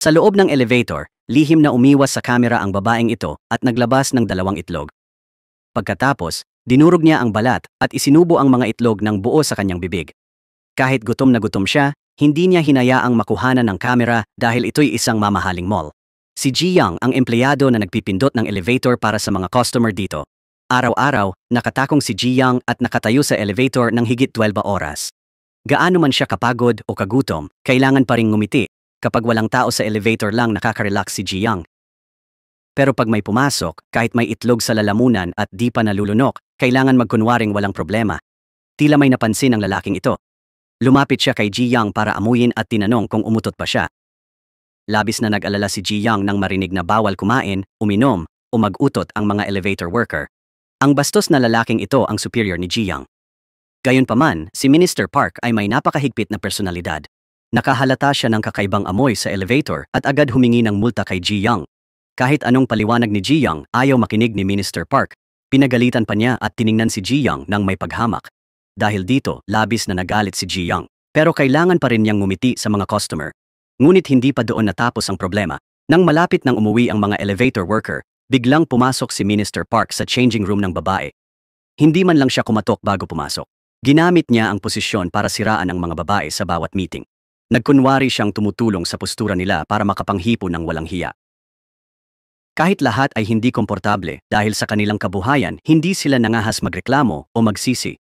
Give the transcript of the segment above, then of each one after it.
Sa loob ng elevator, lihim na umiwas sa kamera ang babaeng ito at naglabas ng 2 itlog. Pagkatapos, dinurog niya ang balat at isinubo ang mga itlog ng buo sa kanyang bibig. Kahit gutom na gutom siya, hindi niya hinayaang makuhanan ng kamera dahil ito'y isang mamahaling mall. Si Ji Young ang empleyado na nagpipindot ng elevator para sa mga customer dito. Araw-araw, nakatakong si Ji Young at nakatayo sa elevator ng higit 12 oras. Gaano man siya kapagod o kagutom, kailangan pa ring ngumiti. Kapag walang tao sa elevator lang nakaka-relax si Ji Young. Pero pag may pumasok, kahit may itlog sa lalamunan at di pa nalulunok, kailangan magkunwaring walang problema. Tila may napansin ang lalaking ito. Lumapit siya kay Ji Young para amuyin at tinanong kung umutot pa siya. Labis na nag-alala si Ji Young nang marinig na bawal kumain, uminom, o mag-utot ang mga elevator worker. Ang bastos na lalaking ito ang superior ni Ji Young. Gayunpaman, si Minister Park ay may napakahigpit na personalidad. Nakahalata siya ng kakaibang amoy sa elevator at agad humingi ng multa kay Ji Young. Kahit anong paliwanag ni Ji Young, ayaw makinig ni Minister Park. Pinagalitan pa niya at tiningnan si Ji Young nang may paghamak. Dahil dito, labis na nagalit si Ji Young. Pero kailangan pa rin niyang ngumiti sa mga customer. Ngunit hindi pa doon natapos ang problema. Nang malapit nang umuwi ang mga elevator worker, biglang pumasok si Minister Park sa changing room ng babae. Hindi man lang siya kumatok bago pumasok. Ginamit niya ang posisyon para siraan ang mga babae sa bawat meeting. Nagkunwari siyang tumutulong sa postura nila para makapanghipo ng walang hiya. Kahit lahat ay hindi komportable dahil sa kanilang kabuhayan, hindi sila nangahas magreklamo o magsisi.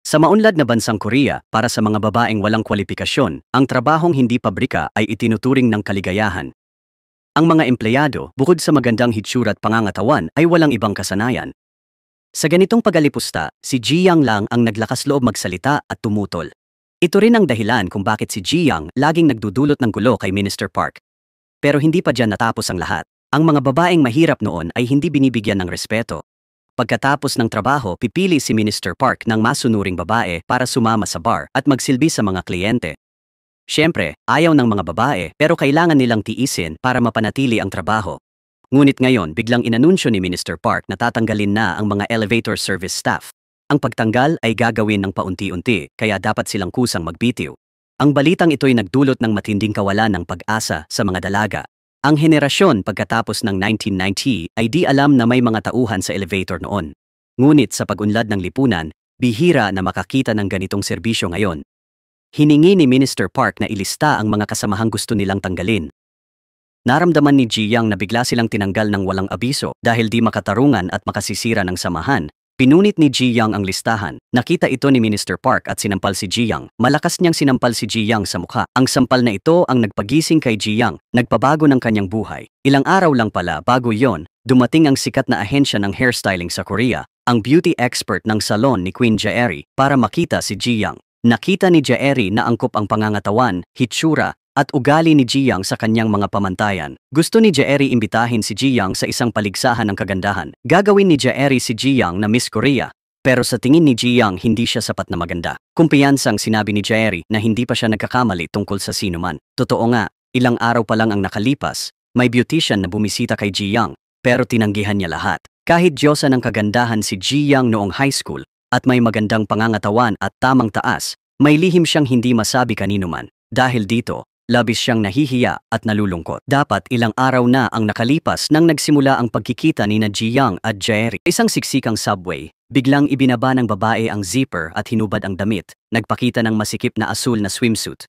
Sa maunlad na bansang Korea, para sa mga babaeng walang kwalifikasyon, ang trabahong hindi pabrika ay itinuturing ng kaligayahan. Ang mga empleyado, bukod sa magandang hitsura at pangangatawan, ay walang ibang kasanayan. Sa ganitong pag-alipusta, si Ji Young lang ang naglakas loob magsalita at tumutol. Ito rin ang dahilan kung bakit si Ji Young laging nagdudulot ng gulo kay Minister Park. Pero hindi pa dyan natapos ang lahat. Ang mga babaeng mahirap noon ay hindi binibigyan ng respeto. Pagkatapos ng trabaho, pipili si Minister Park ng masunuring babae para sumama sa bar at magsilbi sa mga kliyente. Siyempre, ayaw ng mga babae pero kailangan nilang tiisin para mapanatili ang trabaho. Ngunit ngayon, biglang inanunsyo ni Minister Park na tatanggalin na ang mga elevator service staff. Ang pagtanggal ay gagawin ng paunti-unti, kaya dapat silang kusang magbitiw. Ang balitang ito'y nagdulot ng matinding kawalan ng pag-asa sa mga dalaga. Ang henerasyon pagkatapos ng 1990 ay di alam na may mga tauhan sa elevator noon. Ngunit sa pag-unlad ng lipunan, bihira na makakita ng ganitong serbisyo ngayon. Hiningi ni Minister Park na ilista ang mga kasamahang gusto nilang tanggalin. Naramdaman ni Ji Young na bigla silang tinanggal ng walang abiso dahil di makatarungan at makasisira ng samahan. Pinunit ni Ji Young ang listahan. Nakita ito ni Minister Park at sinampal si Ji Young. Malakas niyang sinampal si Ji Young sa mukha. Ang sampal na ito ang nagpagising kay Ji Young, nagpabago ng kanyang buhay. Ilang araw lang pala bago yon, dumating ang sikat na ahensya ng hairstyling sa Korea, ang beauty expert ng salon ni Queen Jaeri, para makita si Ji Young. Nakita ni Jaeri na angkop ang pangangatawan, hitsura, at ugali ni Ji Young sa kanyang mga pamantayan. Gusto ni Jaeri imbitahin si Ji Young sa isang paligsahan ng kagandahan. Gagawin ni Jaeri si Ji Young na Miss Korea. Pero sa tingin ni Ji Young hindi siya sapat na maganda. Kumpiyansang sinabi ni Jaeri na hindi pa siya nagkakamali tungkol sa sinuman. Totoo nga, ilang araw pa lang ang nakalipas, may beautician na bumisita kay Ji Young, pero tinanggihan niya lahat. Kahit diyosa ng kagandahan si Ji Young noong high school, at may magandang pangangatawan at tamang taas, may lihim siyang hindi masabi kanino man. Dahil dito, labis siyang nahihiya at nalulungkot. Dapat ilang araw na ang nakalipas nang nagsimula ang pagkikita ni Ji Young at Jaeri. Isang siksikang subway, biglang ibinaba ng babae ang zipper at hinubad ang damit, nagpakita ng masikip na asul na swimsuit.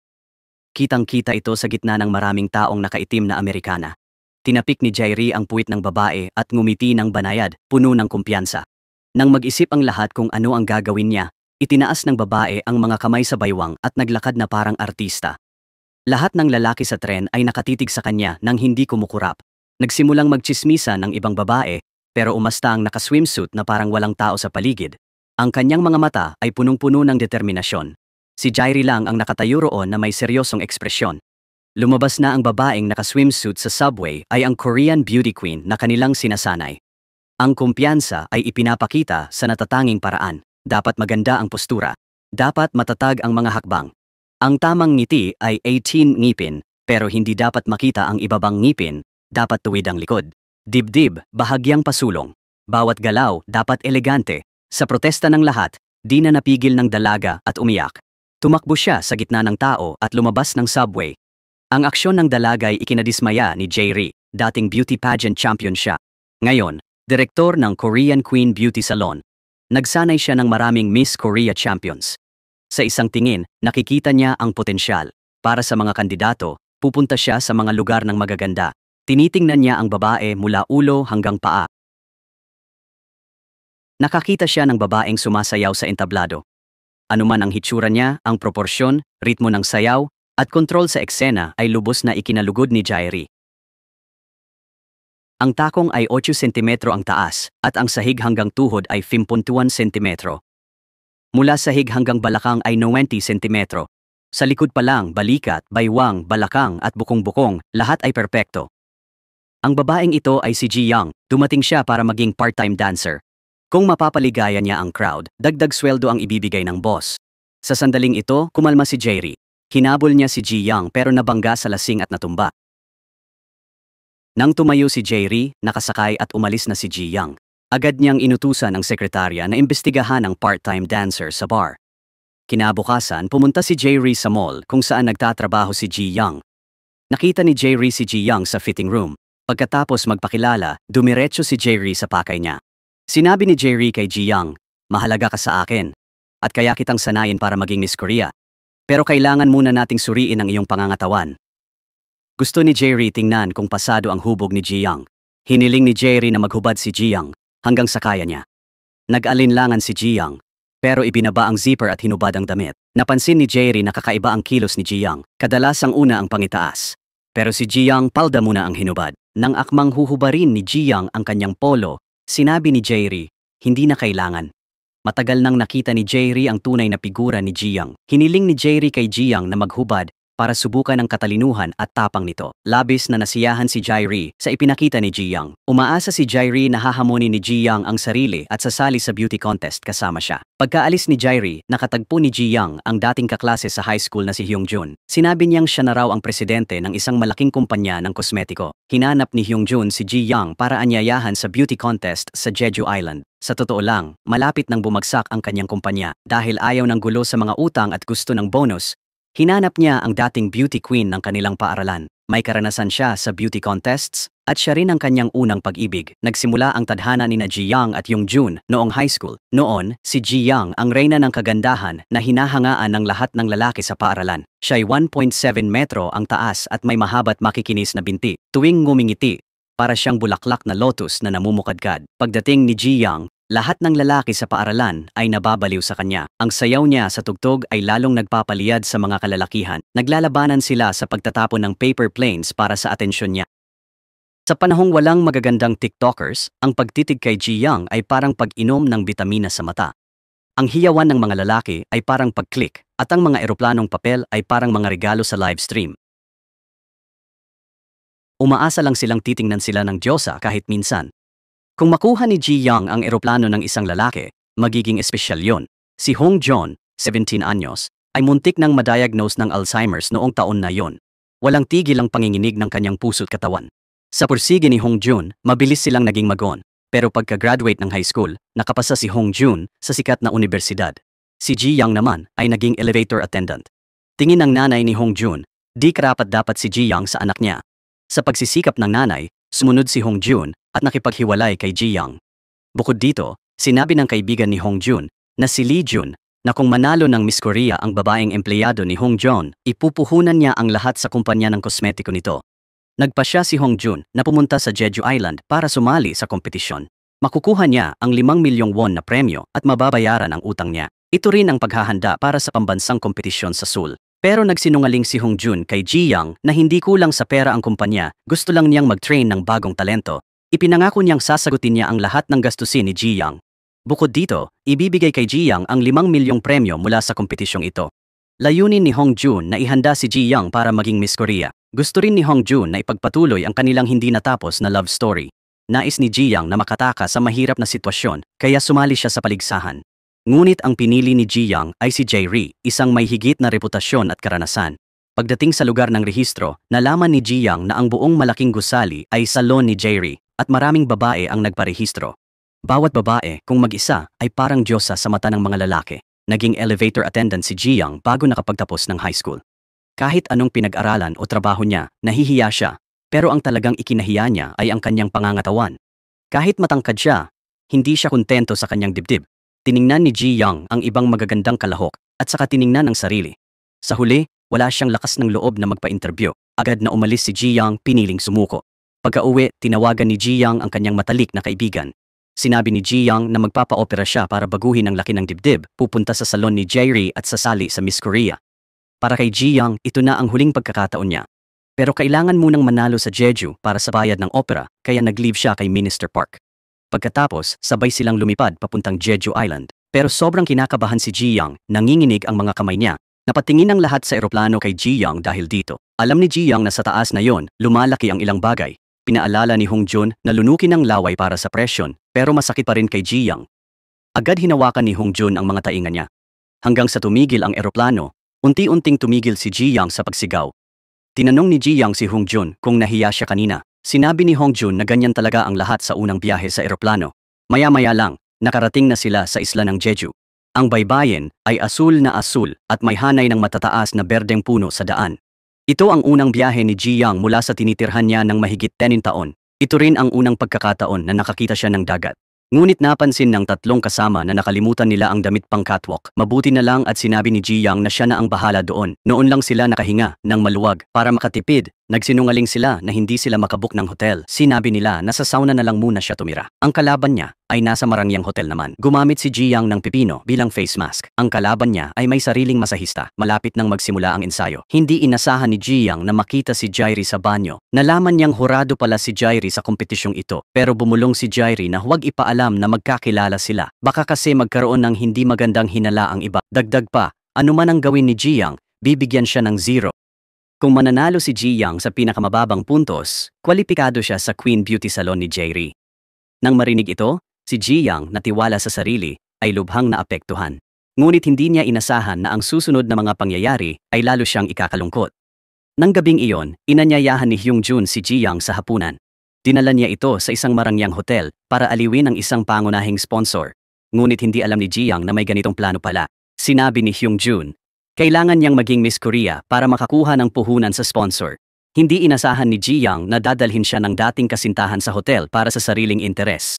Kitang-kita ito sa gitna ng maraming taong nakaitim na Amerikana. Tinapik ni Jaeri ang puwit ng babae at ngumiti ng banayad, puno ng kumpiyansa. Nang mag-isip ang lahat kung ano ang gagawin niya, itinaas ng babae ang mga kamay sa baywang at naglakad na parang artista. Lahat ng lalaki sa tren ay nakatitig sa kanya nang hindi kumukurap. Nagsimulang magtsismisa ng ibang babae, pero umasta ang naka-swimsuit na parang walang tao sa paligid. Ang kanyang mga mata ay punong-puno ng determinasyon. Si Jaeri lang ang nakatayo roon na may seryosong ekspresyon. Lumabas na ang babaeng naka-swimsuit sa subway ay ang Korean beauty queen na kanilang sinasanay. Ang kumpiyansa ay ipinapakita sa natatanging paraan. Dapat maganda ang postura. Dapat matatag ang mga hakbang. Ang tamang ngiti ay 18 ngipin, pero hindi dapat makita ang ibabang ngipin, dapat tuwid ang likod. Dibdib, bahagyang pasulong. Bawat galaw, dapat elegante. Sa protesta ng lahat, di na napigil ng dalaga at umiyak. Tumakbo siya sa gitna ng tao at lumabas ng subway. Ang aksyon ng dalagay ikinadismaya ni Jairi, dating beauty pageant champion siya. Ngayon, direktor ng Korean Queen Beauty Salon. Nagsanay siya ng maraming Miss Korea champions. Sa isang tingin, nakikita niya ang potensyal. Para sa mga kandidato, pupunta siya sa mga lugar ng magaganda. Tinitingnan niya ang babae mula ulo hanggang paa. Nakakita siya ng babaeng sumasayaw sa entablado. Anuman ang hitsura niya, ang proporsyon, ritmo ng sayaw, at kontrol sa eksena ay lubos na ikinalugod ni Jairi. Ang takong ay 8 sentimetro ang taas at ang sahig hanggang tuhod ay 51 sentimetro. Mula sahig hanggang balakang ay 90 sentimetro. Sa likod pa lang, balikat, baywang, balakang at bukong-bukong, lahat ay perpekto. Ang babaeng ito ay si Ji Young, dumating siya para maging part-time dancer. Kung mapapaligaya niya ang crowd, dagdag sweldo ang ibibigay ng boss. Sa sandaling ito, kumalma si Jairi. Hinabol niya si Ji Young pero nabangga sa lasing at natumba. Nang tumayo si Jairi, nakasakay at umalis na si Ji Young. Agad niyang inutusan ang sekretarya na imbestigahan ang part-time dancer sa bar. Kinabukasan, pumunta si Jairi sa mall kung saan nagtatrabaho si Ji Young. Nakita ni Jairi si Ji Young sa fitting room. Pagkatapos magpakilala, dumiretso si Jairi sa pakay niya. Sinabi ni Jairi kay Ji Young, "Mahalaga ka sa akin. At kaya kitang sanayin para maging Miss Korea. Pero kailangan muna nating suriin ang iyong pangangatawan." Gusto ni Jairi tingnan kung pasado ang hubog ni Ji Young. Hiniling ni Jairi na maghubad si Ji Young hanggang sa kaya niya. Nag-alinlangan si Ji Young, pero ibinaba ang zipper at hinubad ang damit. Napansin ni Jairi na kakaiba ang kilos ni Ji Young. Kadalasang una ang pangitaas. Pero si Ji Young palda muna ang hinubad. Nang akmang huhubarin ni Ji Young ang kanyang polo, sinabi ni Jairi, "Hindi na kailangan." Matagal nang nakita ni Jairi ang tunay na figura ni Ji Young. Hiniling ni Jairi kay Ji Young na maghubad para subukan ang katalinuhan at tapang nito. Labis na nasiyahan si Jairi sa ipinakita ni Ji Young. Umaasa si Jairi na hahamonin ni Ji Young ang sarili at sasali sa beauty contest kasama siya. Pagkaalis ni Jairi, nakatagpo ni Ji Young ang dating kaklase sa high school na si Hyungjun. Sinabi niyang siya na raw ang presidente ng isang malaking kumpanya ng kosmetiko. Hinanap ni Hyungjun si Ji Young para anyayahan sa beauty contest sa Jeju Island. Sa totoo lang, malapit nang bumagsak ang kanyang kumpanya dahil ayaw ng gulo sa mga utang at gusto ng bonus. Hinanap niya ang dating beauty queen ng kanilang paaralan. May karanasan siya sa beauty contests at siya rin ang kanyang unang pag-ibig. Nagsimula ang tadhana ni Ji Young at Hyungjun noong high school. Noon, si Ji Young ang reyna ng kagandahan na hinahangaan ng lahat ng lalaki sa paaralan. Siya ay 1.7 metro ang taas at may mahaba't makikinis na binti. Tuwing ngumingiti, para siyang bulaklak na lotus na namumukadkad. Pagdating ni Ji Young, lahat ng lalaki sa paaralan ay nababaliw sa kanya. Ang sayaw niya sa tugtog ay lalong nagpapaliyad sa mga kalalakihan. Naglalabanan sila sa pagtatapon ng paper planes para sa atensyon niya. Sa panahong walang magagandang TikTokers, ang pagtitig kay Ji Young ay parang pag-inom ng bitamina sa mata. Ang hiyawan ng mga lalaki ay parang pag-click at ang mga eroplanong papel ay parang mga regalo sa live stream. Umaasa lang silang titingnan sila ng Diyosa kahit minsan. Kung makuha ni Ji Young ang eroplano ng isang lalaki, magiging espesyal yon. Si Hong Joon, 17 anyos, ay muntik nang madiagnose ng Alzheimer's noong taon na yon. Walang tigil ang panginginig ng kanyang puso't katawan. Sa pursige ni Hong Joon, mabilis silang naging magon. Pero pagka-graduate ng high school, nakapasa si Hong Joon sa sikat na universidad. Si Ji Young naman ay naging elevator attendant. Tingin ng nanay ni Hong Joon, di karapat-dapat si Ji Young sa anak niya. Sa pagsisikap ng nanay, sumunod si Hong Joon at nakipaghiwalay kay Ji Young. Bukod dito, sinabi ng kaibigan ni Hong Joon na si Lee Jun na kung manalo ng Miss Korea ang babaeng empleyado ni Hong Joon, ipupuhunan niya ang lahat sa kumpanya ng kosmetiko nito. Nagpasya si Hong Joon na pumunta sa Jeju Island para sumali sa kompetisyon. Makukuha niya ang 5 milyong won na premyo at mababayaran ang utang niya. Ito rin ang paghahanda para sa pambansang kompetisyon sa Seoul. Pero nagsinungaling si Hong Joon kay Ji Young na hindi kulang sa pera ang kumpanya, gusto lang niyang mag-train ng bagong talento. Ipinangako niyang sasagutin niya ang lahat ng gastusin ni Ji Young. Bukod dito, ibibigay kay Ji Young ang 5 milyong premyo mula sa kompetisyong ito. Layunin ni Hong Joon na ihanda si Ji Young para maging Miss Korea. Gusto rin ni Hong Joon na ipagpatuloy ang kanilang hindi natapos na love story. Nais ni Ji Young na makataka sa mahirap na sitwasyon, kaya sumali siya sa paligsahan. Ngunit ang pinili ni Ji Young ay si Jairi, isang may higit na reputasyon at karanasan. Pagdating sa lugar ng rehistro, nalaman ni Ji Young na ang buong malaking gusali ay salon ni Jairi at maraming babae ang nagparehistro. Bawat babae, kung mag-isa, ay parang diyosa sa mata ng mga lalaki. Naging elevator attendant si Ji Young bago nakapagtapos ng high school. Kahit anong pinag-aralan o trabaho niya, nahihiya siya. Pero ang talagang ikinahiya niya ay ang kanyang pangangatawan. Kahit matangkad siya, hindi siya kontento sa kanyang dibdib. Tiningnan ni Ji Young ang ibang magagandang kalahok at saka tiningnan ang sarili. Sa huli, wala siyang lakas ng loob na magpa-interview. Agad na umalis si Ji Young, piniling sumuko. Pagka-uwi, tinawagan ni Ji Young ang kanyang matalik na kaibigan. Sinabi ni Ji Young na magpapa-opera siya para baguhin ang laki ng dibdib, pupunta sa salon ni Jairi at sasali sa Miss Korea. Para kay Ji Young, ito na ang huling pagkakataon niya. Pero kailangan munang manalo sa Jeju para sa bayad ng opera, kaya nag-leave siya kay Minister Park. Pagkatapos, sabay silang lumipad papuntang Jeju Island. Pero sobrang kinakabahan si Ji Young, nanginginig ang mga kamay niya. Napatingin ang lahat sa eroplano kay Ji Young dahil dito. Alam ni Ji Young na sa taas na yon, lumalaki ang ilang bagay. Pinaalala ni Hong Jun na lunukin ng laway para sa presyon, pero masakit pa rin kay Ji Young. Agad hinawakan ni Hong Jun ang mga tainga niya. Hanggang sa tumigil ang eroplano, unti-unting tumigil si Ji Young sa pagsigaw. Tinanong ni Ji Young si Hong Jun kung nahiya siya kanina. Sinabi ni Hong Jun na ganyan talaga ang lahat sa unang biyahe sa eroplano. Maya-maya lang, nakarating na sila sa isla ng Jeju. Ang baybayin ay asul na asul at may hanay ng matataas na berdeng puno sa daan. Ito ang unang biyahe ni Ji Young mula sa tinitirhan niya ng mahigit 10 taon. Ito rin ang unang pagkakataon na nakakita siya ng dagat. Ngunit napansin ng tatlong kasama na nakalimutan nila ang damit pang catwalk. Mabuti na lang at sinabi ni Ji Young na siya na ang bahala doon. Noon lang sila nakahinga ng maluwag para makatipid. Nagsinungaling sila na hindi sila makabook ng hotel. Sinabi nila na sa sauna na lang muna siya tumira. Ang kalaban niya ay nasa Marangyang Hotel naman. Gumamit si Ji Young ng pipino bilang face mask. Ang kalaban niya ay may sariling masahista. Malapit nang magsimula ang ensayo. Hindi inasahan ni Ji Young na makita si Jairi sa banyo. Nalaman niyang hurado pala si Jairi sa kompetisyong ito. Pero bumulong si Jairi na huwag ipaalam na magkakilala sila. Baka kasi magkaroon ng hindi magandang hinala ang iba. Dagdag pa, anuman ang gawin ni Ji Young, bibigyan siya ng 0. Kung mananalo si Ji Young sa pinakamababang puntos, kwalipikado siya sa Queen Beauty Salon ni Jairi. Nang marinig ito, si Ji Young na tiwala sa sarili ay lubhang naapektuhan. Ngunit hindi niya inasahan na ang susunod na mga pangyayari ay lalo siyang ikakalungkot. Nang gabing iyon, inanyayahan ni Hyung Jun si Ji Young sa hapunan. Dinala niya ito sa isang Marangyang hotel para aliwin ang isang pangunahing sponsor. Ngunit hindi alam ni Ji Young na may ganitong plano pala. Sinabi ni Hyung Jun, kailangan niyang maging Miss Korea para makakuha ng puhunan sa sponsor. Hindi inasahan ni Ji Young na dadalhin siya ng dating kasintahan sa hotel para sa sariling interes.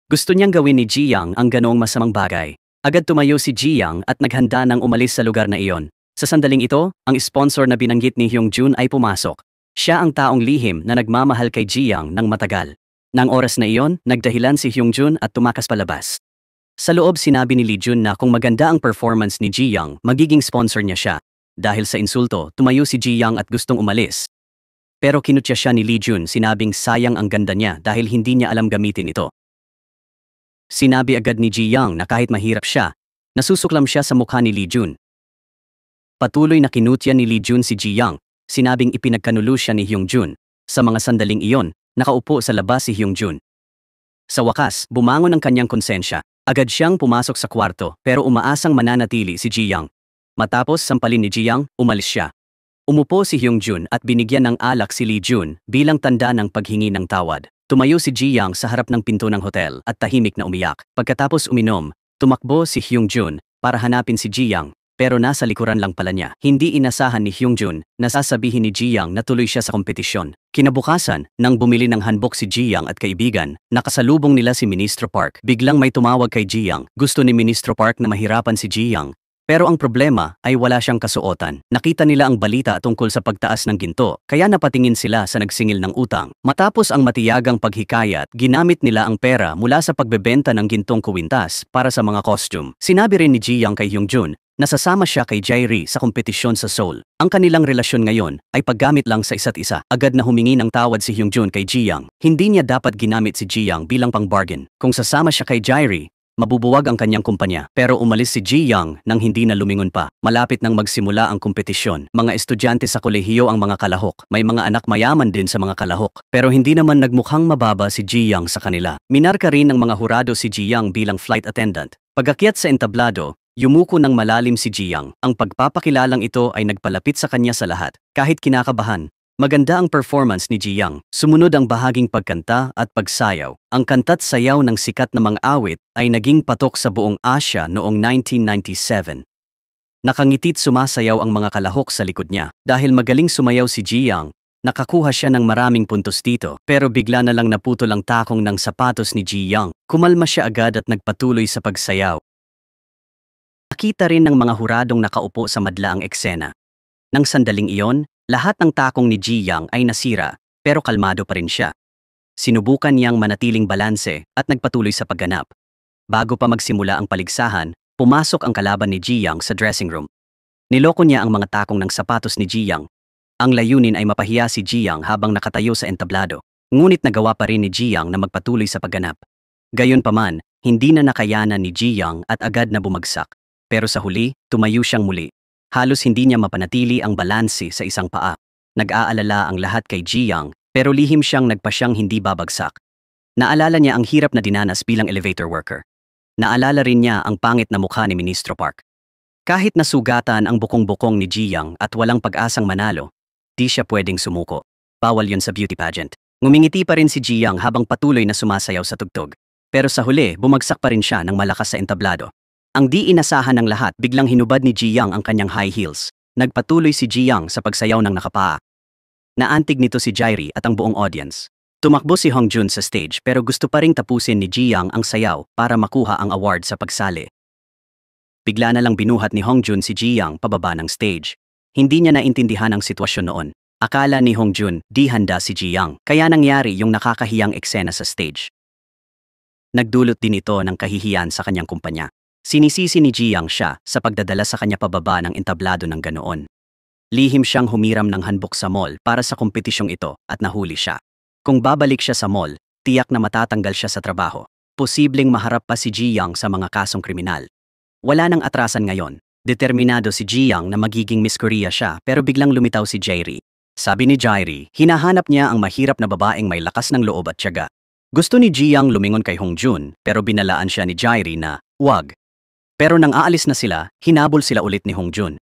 Gusto niyang gawin ni Ji Young ang ganoong masamang bagay. Agad tumayo si Ji Young at naghanda ng umalis sa lugar na iyon. Sa sandaling ito, ang sponsor na binanggit ni Hyung Jun ay pumasok. Siya ang taong lihim na nagmamahal kay Ji Young ng matagal. Nang oras na iyon, nagdahilan si Hyung Jun at tumakas palabas. Sa loob sinabi ni Lee Jun na kung maganda ang performance ni Ji Young, magiging sponsor niya siya. Dahil sa insulto, tumayo si Ji Young at gustong umalis. Pero kinutya siya ni Lee Jun, sinabing sayang ang ganda niya dahil hindi niya alam gamitin ito. Sinabi agad ni Ji Young na kahit mahirap siya, nasusuklam siya sa mukha ni Lee Jun. Patuloy na kinutya ni Lee Jun si Ji Young, sinabing ipinagkanulo siya ni Hyung Jun. Sa mga sandaling iyon, nakaupo sa labas si Hyung Jun. Sa wakas, bumangon ang kanyang konsensya. Agad siyang pumasok sa kwarto pero umaasang mananatili si Ji Young. Matapos sampalin ni Ji Young, umalis siya. Umupo si Hyung Jun at binigyan ng alak si Lee Jun bilang tanda ng paghingi ng tawad. Tumayo si Ji Young sa harap ng pinto ng hotel at tahimik na umiyak. Pagkatapos uminom, tumakbo si Hyung Jun para hanapin si Ji Young. Pero nasa likuran lang pala niya. Hindi inasahan ni Hyung Jun na sasabihin ni Ji Young na tuloy siya sa kompetisyon. Kinabukasan, nang bumili ng hanbok si Ji Young at kaibigan, nakasalubong nila si Ministro Park. Biglang may tumawag kay Ji Young. Gusto ni Ministro Park na mahirapan si Ji Young. Pero ang problema ay wala siyang kasuotan. Nakita nila ang balita tungkol sa pagtaas ng ginto, kaya napatingin sila sa nagsingil ng utang. Matapos ang matiyagang paghikayat, ginamit nila ang pera mula sa pagbebenta ng gintong kuwintas para sa mga costume. Sinabi rin ni Ji Young kay Hyung Jun, nasasama siya kay Jairi sa kompetisyon sa Seoul. Ang kanilang relasyon ngayon ay paggamit lang sa isa't isa. Agad na humingi ng tawad si Hyung Jun kay Ji Young. Hindi niya dapat ginamit si Ji Young bilang pang-bargain. Kung sasama siya kay Jairi, mabubuwag ang kanyang kumpanya. Pero umalis si Ji Young nang hindi na lumingon pa. Malapit nang magsimula ang kompetisyon. Mga estudyante sa kolehiyo ang mga kalahok. May mga anak mayaman din sa mga kalahok. Pero hindi naman nagmukhang mababa si Ji Young sa kanila. Minarka rin ng mga hurado si Ji Young bilang flight attendant. Pag-akyat sa entablado, yumuko ng malalim si Ji Young. Ang pagpapakilalang ito ay nagpalapit sa kanya sa lahat. Kahit kinakabahan, maganda ang performance ni Ji Young. Sumunod ang bahaging pagkanta at pagsayaw. Ang kanta't sayaw ng sikat na mga awit ay naging patok sa buong Asya noong 1997. Nakangitit sumasayaw ang mga kalahok sa likod niya. Dahil magaling sumayaw si Ji Yang, nakakuha siya ng maraming puntos dito. Pero bigla na lang naputol ang takong ng sapatos ni Ji Yang. Kumalma siya agad at nagpatuloy sa pagsayaw. Nakita rin ng mga huradong nakaupo sa madla ang eksena. Nang sandaling iyon, lahat ng takong ni Ji Yang ay nasira, pero kalmado pa rin siya. Sinubukan niyang manatiling balanse at nagpatuloy sa pagganap. Bago pa magsimula ang paligsahan, pumasok ang kalaban ni Ji Yang sa dressing room. Niloko niya ang mga takong ng sapatos ni Ji Yang. Ang layunin ay mapahiya si Ji Yang habang nakatayo sa entablado. Ngunit nagawa pa rin ni Ji Yang na magpatuloy sa pagganap. Gayunpaman, hindi na nakayanan ni Ji Yang at agad na bumagsak. Pero sa huli, tumayo siyang muli. Halos hindi niya mapanatili ang balanse sa isang paa. Nag-aalala ang lahat kay Ji Yang, pero lihim siyang nagpasyang hindi babagsak. Naalala niya ang hirap na dinanas bilang elevator worker. Naalala rin niya ang pangit na mukha ni Ministro Park. Kahit nasugatan ang bukong-bukong ni Ji Yang at walang pag-asang manalo, di siya pwedeng sumuko. Bawal yun sa beauty pageant. Ngumingiti pa rin si Ji Yang habang patuloy na sumasayaw sa tugtog. Pero sa huli, bumagsak pa rin siya ng malakas sa entablado. Ang di inasahan ng lahat, biglang hinubad ni Ji Yang ang kanyang high heels. Nagpatuloy si Ji Yang sa pagsayaw ng nakapaa. Naantig nito si Jairi at ang buong audience. Tumakbo si Hongjun sa stage pero gusto pa ring tapusin ni Ji Yang ang sayaw para makuha ang award sa pagsali. Bigla na lang binuhat ni Hongjun si Ji Yang pababa ng stage. Hindi niya naintindihan ang sitwasyon noon. Akala ni Hongjun di handa si Ji Yang, kaya nangyari yung nakakahiyang eksena sa stage. Nagdulot din ito ng kahihiyan sa kanyang kumpanya. Sinisisi ni Ji Yang siya sa pagdadala sa kanya pababa ng entablado ng ganoon. Lihim siyang humiram ng handbook sa mall para sa kompetisyong ito at nahuli siya. Kung babalik siya sa mall, tiyak na matatanggal siya sa trabaho. Posibleng maharap pa si Ji Yang sa mga kasong kriminal. Wala nang atrasan ngayon. Determinado si Ji Yang na magiging Miss Korea siya pero biglang lumitaw si Jairi. Sabi ni Jairi, hinahanap niya ang mahirap na babaeng may lakas ng loob at tiyaga. Gusto ni Ji Yang lumingon kay Hongjun pero binalaan siya ni Jairi na, "Wag." Pero nang aalis na sila, hinabol sila ulit ni Hongjun.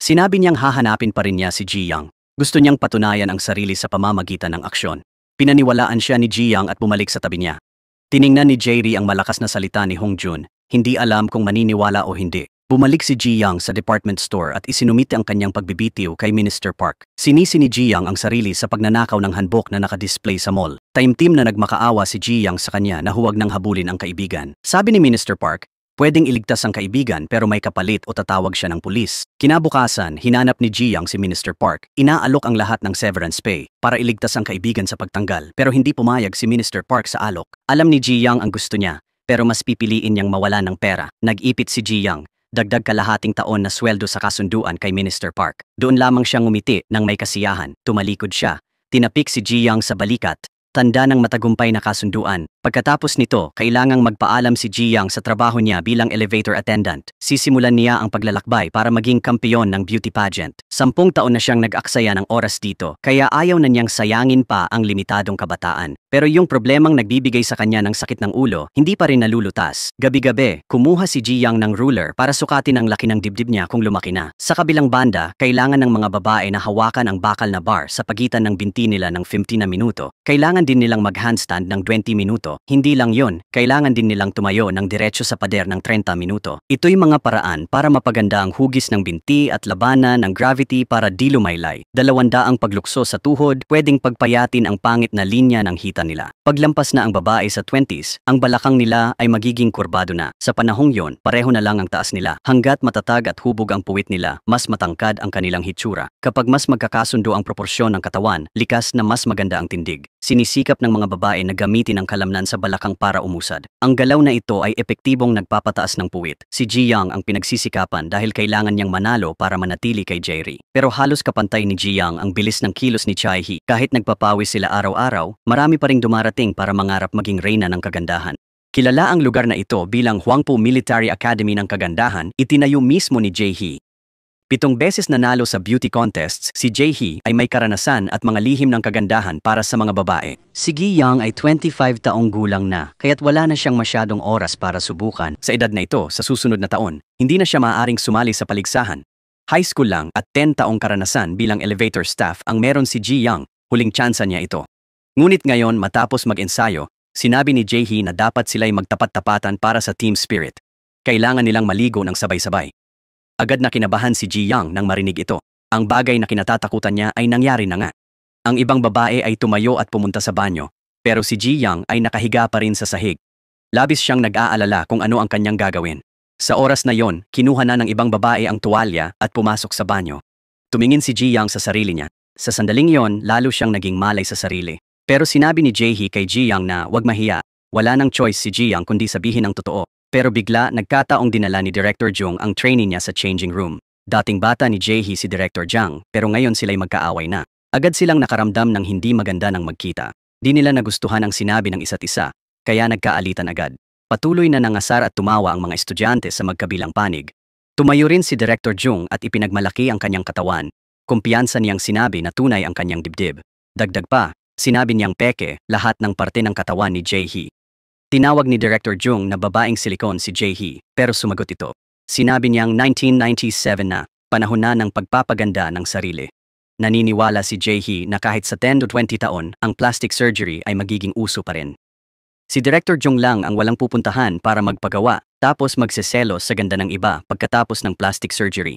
Sinabi niyang hahanapin pa rin niya si Ji Yang. Gusto niyang patunayan ang sarili sa pamamagitan ng aksyon. Pinaniwalaan siya ni Ji Yang at bumalik sa tabi niya. Tiningnan ni Jairi ang malakas na salita ni Hongjun, hindi alam kung maniniwala o hindi. Bumalik si Ji Yang sa department store at isinumite ang kanyang pagbibitiw kay Minister Park. Sinisi ni Ji Yang ang sarili sa pagnanakaw ng handbook na nakadisplay sa mall. Taimtim na nagmakaawa si Ji Yang sa kanya na huwag nang habulin ang kaibigan. Sabi ni Minister Park, pwedeng iligtas ang kaibigan pero may kapalit o tatawag siya ng pulis. Kinabukasan, hinanap ni Ji Yang si Minister Park. Inaalok ang lahat ng severance pay para iligtas ang kaibigan sa pagtanggal pero hindi pumayag si Minister Park sa alok. Alam ni Ji Yang ang gusto niya pero mas pipiliin niyang mawala ng pera. Nag-ipit si Ji Yang. Dagdag kalahating taon na sweldo sa kasunduan kay Minister Park. Doon lamang siyang ngumiti nang may kasiyahan. Tumalikod siya. Tinapik si Ji Yang sa balikat. Tanda ng matagumpay na kasunduan. Pagkatapos nito, kailangang magpaalam si Ji Yang sa trabaho niya bilang elevator attendant. Sisimulan niya ang paglalakbay para maging kampeon ng beauty pageant. 10 taon na siyang nag-aksaya ng oras dito, kaya ayaw na niyang sayangin pa ang limitadong kabataan. Pero yung problemang nagbibigay sa kanya ng sakit ng ulo, hindi pa rin nalulutas. Gabi-gabi, kumuha si Ji Yang ng ruler para sukatin ang laki ng dibdib niya kung lumaki na. Sa kabilang banda, kailangan ng mga babae na hawakan ang bakal na bar sa pagitan ng binti nila ng 15 na minuto. Kailangan din nilang mag-handstand ng 20 minuto. Hindi lang yon, kailangan din nilang tumayo ng diretso sa pader ng 30 minuto. Ito'y mga paraan para mapaganda ang hugis ng binti at labanan ng gravity para di lumaylay. 200 paglukso sa tuhod, pwedeng pagpayatin ang pangit na linya ng hita nila. Paglampas na ang babae sa 20s, ang balakang nila ay magiging kurbado na. Sa panahong yon, pareho na lang ang taas nila. Hanggat matatag at hubog ang puwit nila, mas matangkad ang kanilang hitsura. Kapag mas magkakasundo ang proporsyon ng katawan, likas na mas maganda ang tindig. Sinisikap ng mga babae na gamitin ang kalamnan sa balakang para umusad. Ang galaw na ito ay epektibong nagpapataas ng puwit. Si Ji Yang ang pinagsisikapan dahil kailangan niyang manalo para manatili kay Jairi. Pero halos kapantay ni Ji Yang ang bilis ng kilos ni Chaehi. Kahit nagpapawis sila araw-araw, marami pa ring dumarating para mangarap maging reyna ng kagandahan. Kilala ang lugar na ito bilang Hwangpo Military Academy ng Kagandahan, itinayo mismo ni Jaehi. 7 beses nanalo sa beauty contests, si Jaehi ay may karanasan at mga lihim ng kagandahan para sa mga babae. Si Ji Yang ay 25 taong gulang na, kaya't wala na siyang masyadong oras para subukan. Sa edad na ito, sa susunod na taon, hindi na siya maaaring sumali sa paligsahan. High school lang at 10 taong karanasan bilang elevator staff ang meron si Ji Yang, huling tsansa niya ito. Ngunit ngayon matapos mag-ensayo, sinabi ni Jaehi na dapat sila'y magtapat-tapatan para sa team spirit. Kailangan nilang maligo ng sabay-sabay. Agad na kinabahan si Ji Yang nang marinig ito. Ang bagay na kinatatakutan niya ay nangyari na nga. Ang ibang babae ay tumayo at pumunta sa banyo, pero si Ji Yang ay nakahiga pa rin sa sahig. Labis siyang nag-aalala kung ano ang kanyang gagawin. Sa oras na yon, kinuha na ng ibang babae ang tuwalya at pumasok sa banyo. Tumingin si Ji Yang sa sarili niya. Sa sandaling yon, lalo siyang naging malay sa sarili. Pero sinabi ni Jae-hee kay Ji Yang na wag mahiya. Wala nang choice si Ji Yang kundi sabihin ang totoo. Pero bigla, nagkataong dinala ni Director Jung ang trainee niya sa changing room. Dating bata ni Jae-hee si Director Jang, pero ngayon sila'y magkaaway na. Agad silang nakaramdam ng hindi maganda ng magkita. Di nila nagustuhan ang sinabi ng isa't isa, kaya nagkaalitan agad. Patuloy na nangasar at tumawa ang mga estudyante sa magkabilang panig. Tumayo rin si Director Jung at ipinagmalaki ang kanyang katawan. Kumpiyansa niyang sinabi na tunay ang kanyang dibdib. Dagdag pa, sinabi niyang peke lahat ng parte ng katawan ni Jae-hee. Tinawag ni Director Jung na babaeng silikon si Jae-hee, pero sumagot ito. Sinabi niyang 1997 na, panahon na ng pagpapaganda ng sarili. Naniniwala si Jae-hee na kahit sa 10 to 20 taon, ang plastic surgery ay magiging uso pa rin. Si Director Jung lang ang walang pupuntahan para magpagawa, tapos magseselos sa ganda ng iba pagkatapos ng plastic surgery.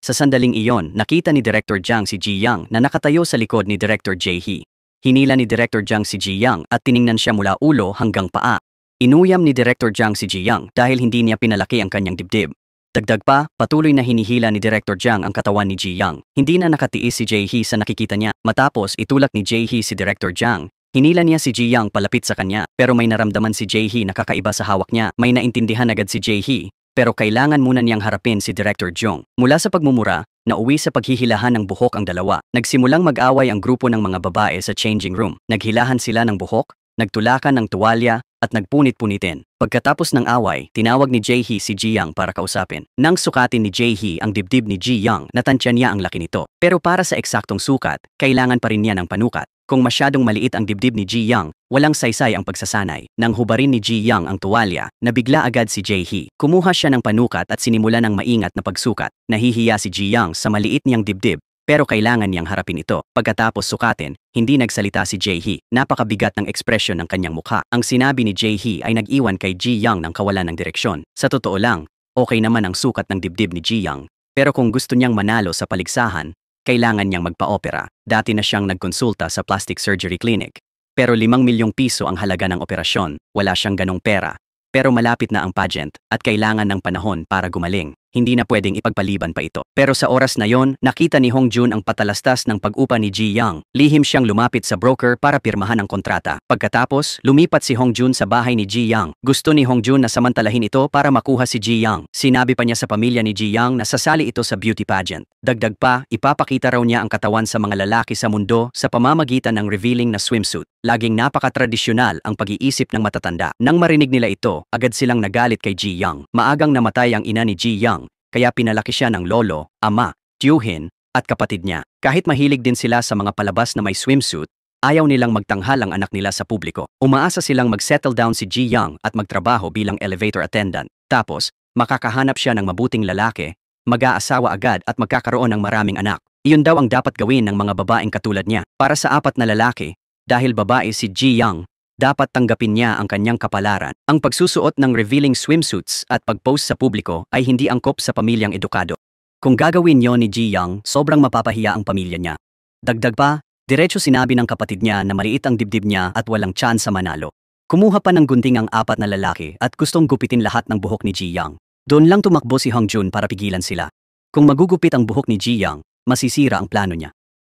Sa sandaling iyon, nakita ni Director Jang si Ji Yang na nakatayo sa likod ni Director Jae-hee. Hinila ni Director Jang si Ji Yang at tiningnan siya mula ulo hanggang paa. Inuyam ni Director Jang si Ji Yang dahil hindi niya pinalaki ang kanyang dibdib. Dagdag pa, patuloy na hinihila ni Director Jang ang katawan ni Ji Yang. Hindi na nakatiis si Jae-hee sa nakikita niya. Matapos itulak ni Jae-hee si Director Jang, hinila niya si Ji Yang palapit sa kanya, pero may naramdaman si Jae-hee na kakaiba sa hawak niya. May naintindihan agad si Jae-hee, pero kailangan muna niyang harapin si Director Jung. Mula sa pagmumura, nauwi sa paghihilahan ng buhok ang dalawa. Nagsimulang mag-away ang grupo ng mga babae sa changing room. Naghilahan sila ng buhok, nagtulakan ng tuwalya, at nagpunit-punitin. Pagkatapos ng away, tinawag ni Jae-hee si Ji Yang para kausapin. Nang sukatin ni Jae-hee ang dibdib ni Ji Yang, natantya niya ang laki nito. Pero para sa eksaktong sukat, kailangan pa rin niya ng panukat. Kung masyadong maliit ang dibdib ni Ji Yang, walang saysay ang pagsasanay. Nang hubarin ni Ji Yang ang tuwalya, nabigla agad si Jae-hee. Kumuha siya ng panukat at sinimulan ng maingat na pagsukat. Nahihiya si Ji Yang sa maliit niyang dibdib, pero kailangan niyang harapin ito. Pagkatapos sukatin, hindi nagsalita si Jae-hee. Napakabigat ng ekspresyon ng kanyang mukha. Ang sinabi ni Jae-hee ay nag-iwan kay Ji Yang ng kawalan ng direksyon. Sa totoo lang, okay naman ang sukat ng dibdib ni Ji Yang. Pero kung gusto niyang manalo sa paligsahan, kailangan niyang magpa-opera. Dati na siyang nagkonsulta sa plastic surgery clinic. Pero 5 milyong piso ang halaga ng operasyon. Wala siyang ganong pera. Pero malapit na ang pageant at kailangan ng panahon para gumaling. Hindi na pwedeng ipagpaliban pa ito. Pero sa oras na yon, nakita ni Hong Jun ang patalastas ng pag-upa ni Ji Yang. Lihim siyang lumapit sa broker para pirmahan ang kontrata. Pagkatapos, lumipat si Hong Jun sa bahay ni Ji Yang. Gusto ni Hong Jun na samantalahin ito para makuha si Ji Yang. Sinabi pa niya sa pamilya ni Ji Yang na sasali ito sa beauty pageant. Dagdag pa, ipapakita raw niya ang katawan sa mga lalaki sa mundo sa pamamagitan ng revealing na swimsuit. Laging napakatradisyonal ang pag-iisip ng matatanda. Nang marinig nila ito, agad silang nagalit kay Ji Yang. Maagang namatay ang ina ni Ji Yang, kaya pinalaki siya ng lolo, ama, tiyuhin, at kapatid niya. Kahit mahilig din sila sa mga palabas na may swimsuit, ayaw nilang magtanghal ang anak nila sa publiko. Umaasa silang mag-settle down si Ji Yang at magtrabaho bilang elevator attendant. Tapos, makakahanap siya ng mabuting lalaki, mag-aasawa agad at magkakaroon ng maraming anak. Iyon daw ang dapat gawin ng mga babaeng katulad niya. Para sa 4 na lalaki, dahil babae si Ji Yang, dapat tanggapin niya ang kanyang kapalaran. Ang pagsusuot ng revealing swimsuits at pag-post sa publiko ay hindi angkop sa pamilyang edukado. Kung gagawin yon ni Ji Yang, sobrang mapapahiya ang pamilya niya. Dagdag pa, diretso sinabi ng kapatid niya na maliit ang dibdib niya at walang chance sa manalo. Kumuha pa ng gunting ang 4 na lalaki at gustong gupitin lahat ng buhok ni Ji Yang. Doon lang tumakbo si Hong Jun para pigilan sila. Kung magugupit ang buhok ni Ji Yang, masisira ang plano niya.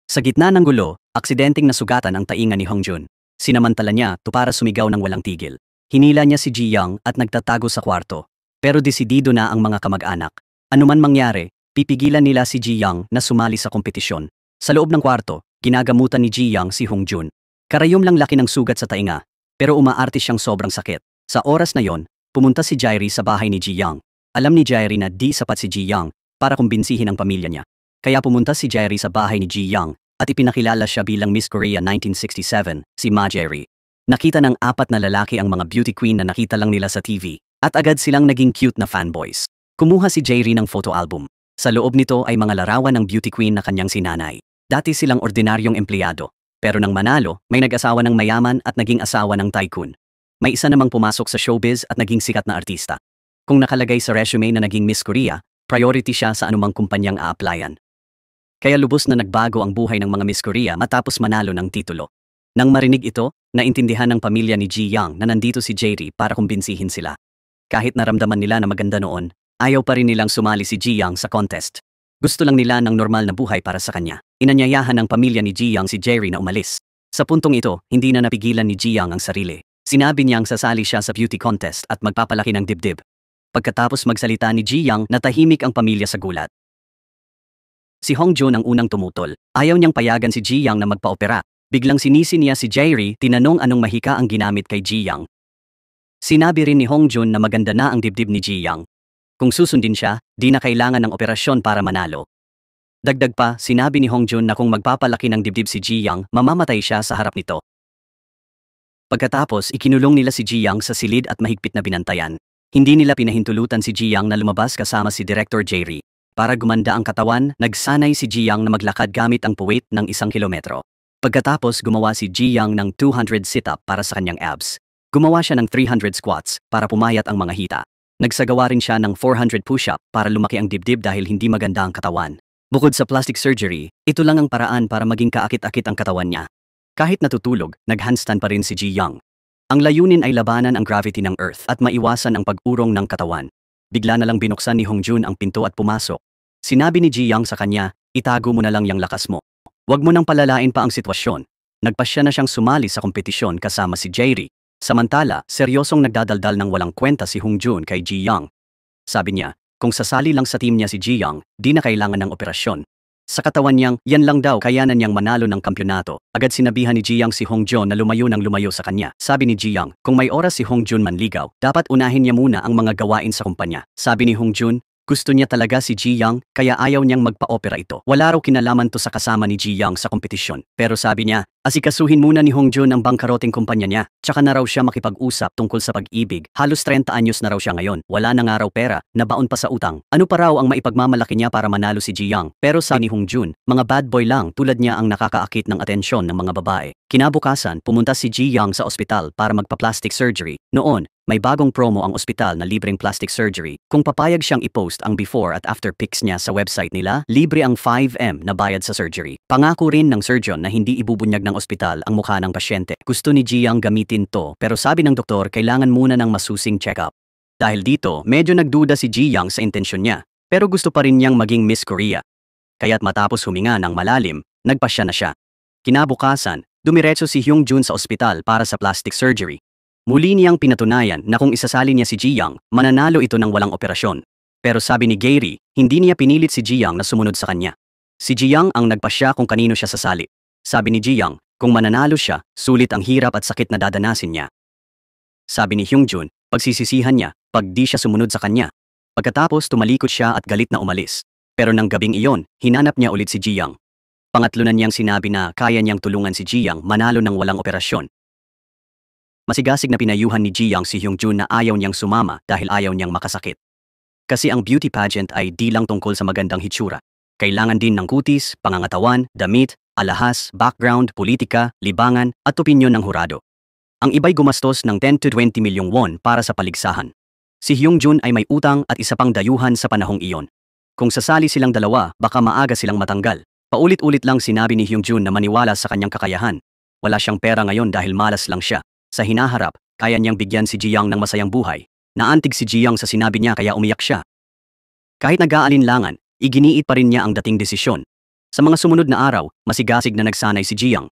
Sa gitna ng gulo, aksidenteng nasugatan ang tainga ni Hong Jun. Sinamantala niya to para sumigaw ng walang tigil. Hinila niya si Ji Yang at nagtatago sa kwarto. Pero desidido na ang mga kamag-anak. Anuman mangyari, pipigilan nila si Ji Yang na sumali sa kompetisyon. Sa loob ng kwarto, ginagamutan ni Ji Yang si Hong Jun. Karayom lang laki ng sugat sa tainga, pero umaarte siyang sobrang sakit. Sa oras na yon, pumunta si Jairi sa bahay ni Ji Yang. Alam ni Jairi na di sapat si Ji Yang para kumbinsihin ang pamilya niya. Kaya pumunta si Jairi sa bahay ni Ji Yang at ipinakilala siya bilang Miss Korea 1967, si Ma Jairi. Nakita ng 4 na lalaki ang mga beauty queen na nakita lang nila sa TV, at agad silang naging cute na fanboys. Kumuha si Jairi ng photo album. Sa loob nito ay mga larawan ng beauty queen na kanyang sinanay. Dati silang ordinaryong empleyado, pero nang manalo, may nag-asawa ng mayaman at naging asawa ng tycoon. May isa namang pumasok sa showbiz at naging sikat na artista. Kung nakalagay sa resume na naging Miss Korea, Priority siya sa anumang kumpanyang a-applyan. Kaya lubos na nagbago ang buhay ng mga Miss Korea matapos manalo ng titulo. Nang marinig ito, naintindihan ng pamilya ni Ji Young na nandito si Jerry para kumbinsihin sila. Kahit naramdaman nila na maganda noon, ayaw pa rin nilang sumali si Ji Young sa contest. Gusto lang nila ng normal na buhay para sa kanya. Inanyayahan ng pamilya ni Ji Young si Jerry na umalis. Sa puntong ito, hindi na napigilan ni Ji Young ang sarili. Sinabi niyang sasali siya sa beauty contest at magpapalaki ng dibdib. Pagkatapos magsalita ni Ji Young, natahimik ang pamilya sa gulat. Si Hongjun ang unang tumutol. Ayaw niyang payagan si Ji Young na magpa-opera. Biglang sinisi niya si Jerry, tinanong anong mahika ang ginamit kay Ji Young. Sinabi rin ni Hongjun na maganda na ang dibdib ni Ji Young. Kung susundin siya, di na kailangan ng operasyon para manalo. Dagdag pa, sinabi ni Hongjun na kung magpapalaki ng dibdib si Ji Young, mamamatay siya sa harap nito. Pagkatapos, ikinulong nila si Ji Young sa silid at mahigpit na binantayan. Hindi nila pinahintulutan si Ji Young na lumabas kasama si Director Jerry. Para gumanda ang katawan, nagsanay si Ji Young na maglakad gamit ang puwit ng 1 kilometro. Pagkatapos gumawa si Ji Young ng 200 sit-up para sa kanyang abs. Gumawa siya ng 300 squats para pumayat ang mga hita. Nagsagawa rin siya ng 400 push-up para lumaki ang dibdib dahil hindi maganda ang katawan. Bukod sa plastic surgery, ito lang ang paraan para maging kaakit-akit ang katawan niya. Kahit natutulog, nag-handstand pa rin si Ji Young. Ang layunin ay labanan ang gravity ng Earth at maiwasan ang pag-urong ng katawan. Bigla na lang binuksan ni Hongjun ang pinto at pumasok. Sinabi ni Ji Young sa kanya, itago mo na lang yung lakas mo. Huwag mo nang palalain pa ang sitwasyon. Nagpasya na siyang sumali sa kompetisyon kasama si Jerry. Samantala, seryosong nagdadaldal ng walang kwenta si Hongjun kay Ji Young. Sabi niya, kung sasali lang sa team niya si Ji Young, di na kailangan ng operasyon. Sa katawan niyang, yan lang daw kayanan niyang manalo ng kampyonato. Agad sinabihan ni Ji Young si Hongjun na lumayo ng lumayo sa kanya. Sabi ni Ji Young, kung may oras si Hongjun manligaw, dapat unahin niya muna ang mga gawain sa kumpanya. Sabi ni Hongjun, gusto niya talaga si Ji Young, kaya ayaw niyang magpa-opera ito. Wala raw kinalaman to sa kasama ni Ji Young sa kompetisyon. Pero sabi niya, asikasuhin muna ni Hongjun ang bangkaroting kumpanya niya, tsaka na raw siya makipag-usap tungkol sa pag-ibig. Halos 30 anyos na raw siya ngayon. Wala na nga raw pera, nabaon pa sa utang. Ano pa raw ang maipagmamalaki niya para manalo si Ji Young? Pero sabi ni Hongjun, mga bad boy lang tulad niya ang nakakaakit ng atensyon ng mga babae. Kinabukasan, pumunta si Ji Young sa ospital para magpa-plastic surgery. Noon, may bagong promo ang ospital na libreng plastic surgery. Kung papayag siyang i-post ang before at after pics niya sa website nila, libre ang 5M na bayad sa surgery. Pangako rin ng surgeon na hindi ibubunyag ng ospital ang mukha ng pasyente. Gusto ni Ji Young gamitin to pero sabi ng doktor kailangan muna ng masusing check-up. Dahil dito, medyo nagduda si Ji Young sa intensyon niya, pero gusto pa rin niyang maging Miss Korea. Kaya't matapos huminga ng malalim, nagpasya na siya. Kinabukasan, dumiretso si Hongjun sa ospital para sa plastic surgery. Muli niyang pinatunayan na kung isasali niya si Ji Young, mananalo ito ng walang operasyon. Pero sabi ni Gary, hindi niya pinilit si Ji Young na sumunod sa kanya. Si Ji Young ang nagpasya kung kanino siya sasali. Sabi ni Ji Young, kung mananalo siya, sulit ang hirap at sakit na dadanasin niya. Sabi ni Hongjun, pagsisisihan niya, pag di siya sumunod sa kanya. Pagkatapos tumalikod siya at galit na umalis. Pero nang gabing iyon, hinanap niya ulit si Ji Young. Pangatlo na niyang sinabi na kaya niyang tulungan si Ji Young manalo ng walang operasyon. Masigasig na pinayuhan ni Ji Young si Hongjun na ayaw niyang sumama dahil ayaw niyang makasakit. Kasi ang beauty pageant ay di lang tungkol sa magandang hitsura. Kailangan din ng kutis, pangangatawan, damit, alahas, background, politika, libangan, at opinyon ng hurado. Ang iba'y gumastos ng 10 to 20 milyong won para sa paligsahan. Si Hongjun ay may utang at isa pang dayuhan sa panahong iyon. Kung sasali silang dalawa, baka maaga silang matanggal. Paulit-ulit lang sinabi ni Hongjun na maniwala sa kanyang kakayahan. Wala siyang pera ngayon dahil malas lang siya. Sa hinaharap, kaya niyang bigyan si Ji Young ng masayang buhay. Naantig si Ji Young sa sinabi niya kaya umiyak siya. Kahit nag-aalinlangan, iginiit pa rin niya ang dating desisyon. Sa mga sumunod na araw, masigasig na nagsanay si Ji Young.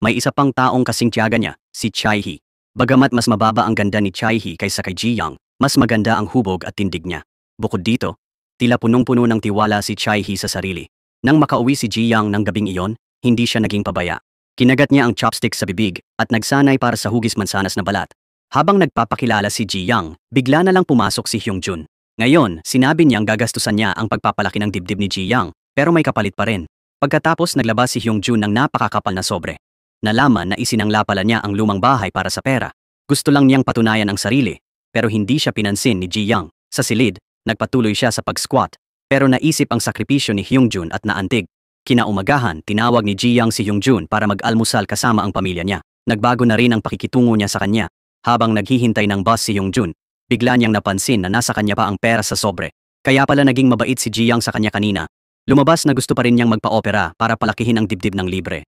May isa pang taong kasing tiyaga niya, si Chae-hee. Bagamat mas mababa ang ganda ni Chae-hee kaysa kay Ji Young, mas maganda ang hubog at tindig niya. Bukod dito, tila punong-puno ng tiwala si Chae-hee sa sarili. Nang makauwi si Ji Young ng gabing iyon, hindi siya naging pabaya. Kinagat niya ang chopstick sa bibig at nagsanay para sa hugis mansanas na balat. Habang nagpapakilala si Ji Young, bigla na lang pumasok si Hongjun. Ngayon, sinabi niyang gagastusan niya ang pagpapalaki ng dibdib ni Ji Young, pero may kapalit pa rin. Pagkatapos naglabas si Hongjun ng napakakapal na sobre. Nalaman na isinangla pala niya ang lumang bahay para sa pera. Gusto lang niyang patunayan ang sarili, pero hindi siya pinansin ni Ji Young. Sa silid, nagpatuloy siya sa pag-squat, pero naisip ang sakripisyo ni Hongjun at naantig. Kinaumagahan, tinawag ni Ji Young si Hongjun para mag-almusal kasama ang pamilya niya. Nagbago na rin ang pakikitungo niya sa kanya. Habang naghihintay ng bus si Hongjun, bigla niyang napansin na nasa kanya pa ang pera sa sobre. Kaya pala naging mabait si Jiang sa kanya kanina. Lumabas na gusto pa rin niyang magpa-opera para palakihin ang dibdib ng libre.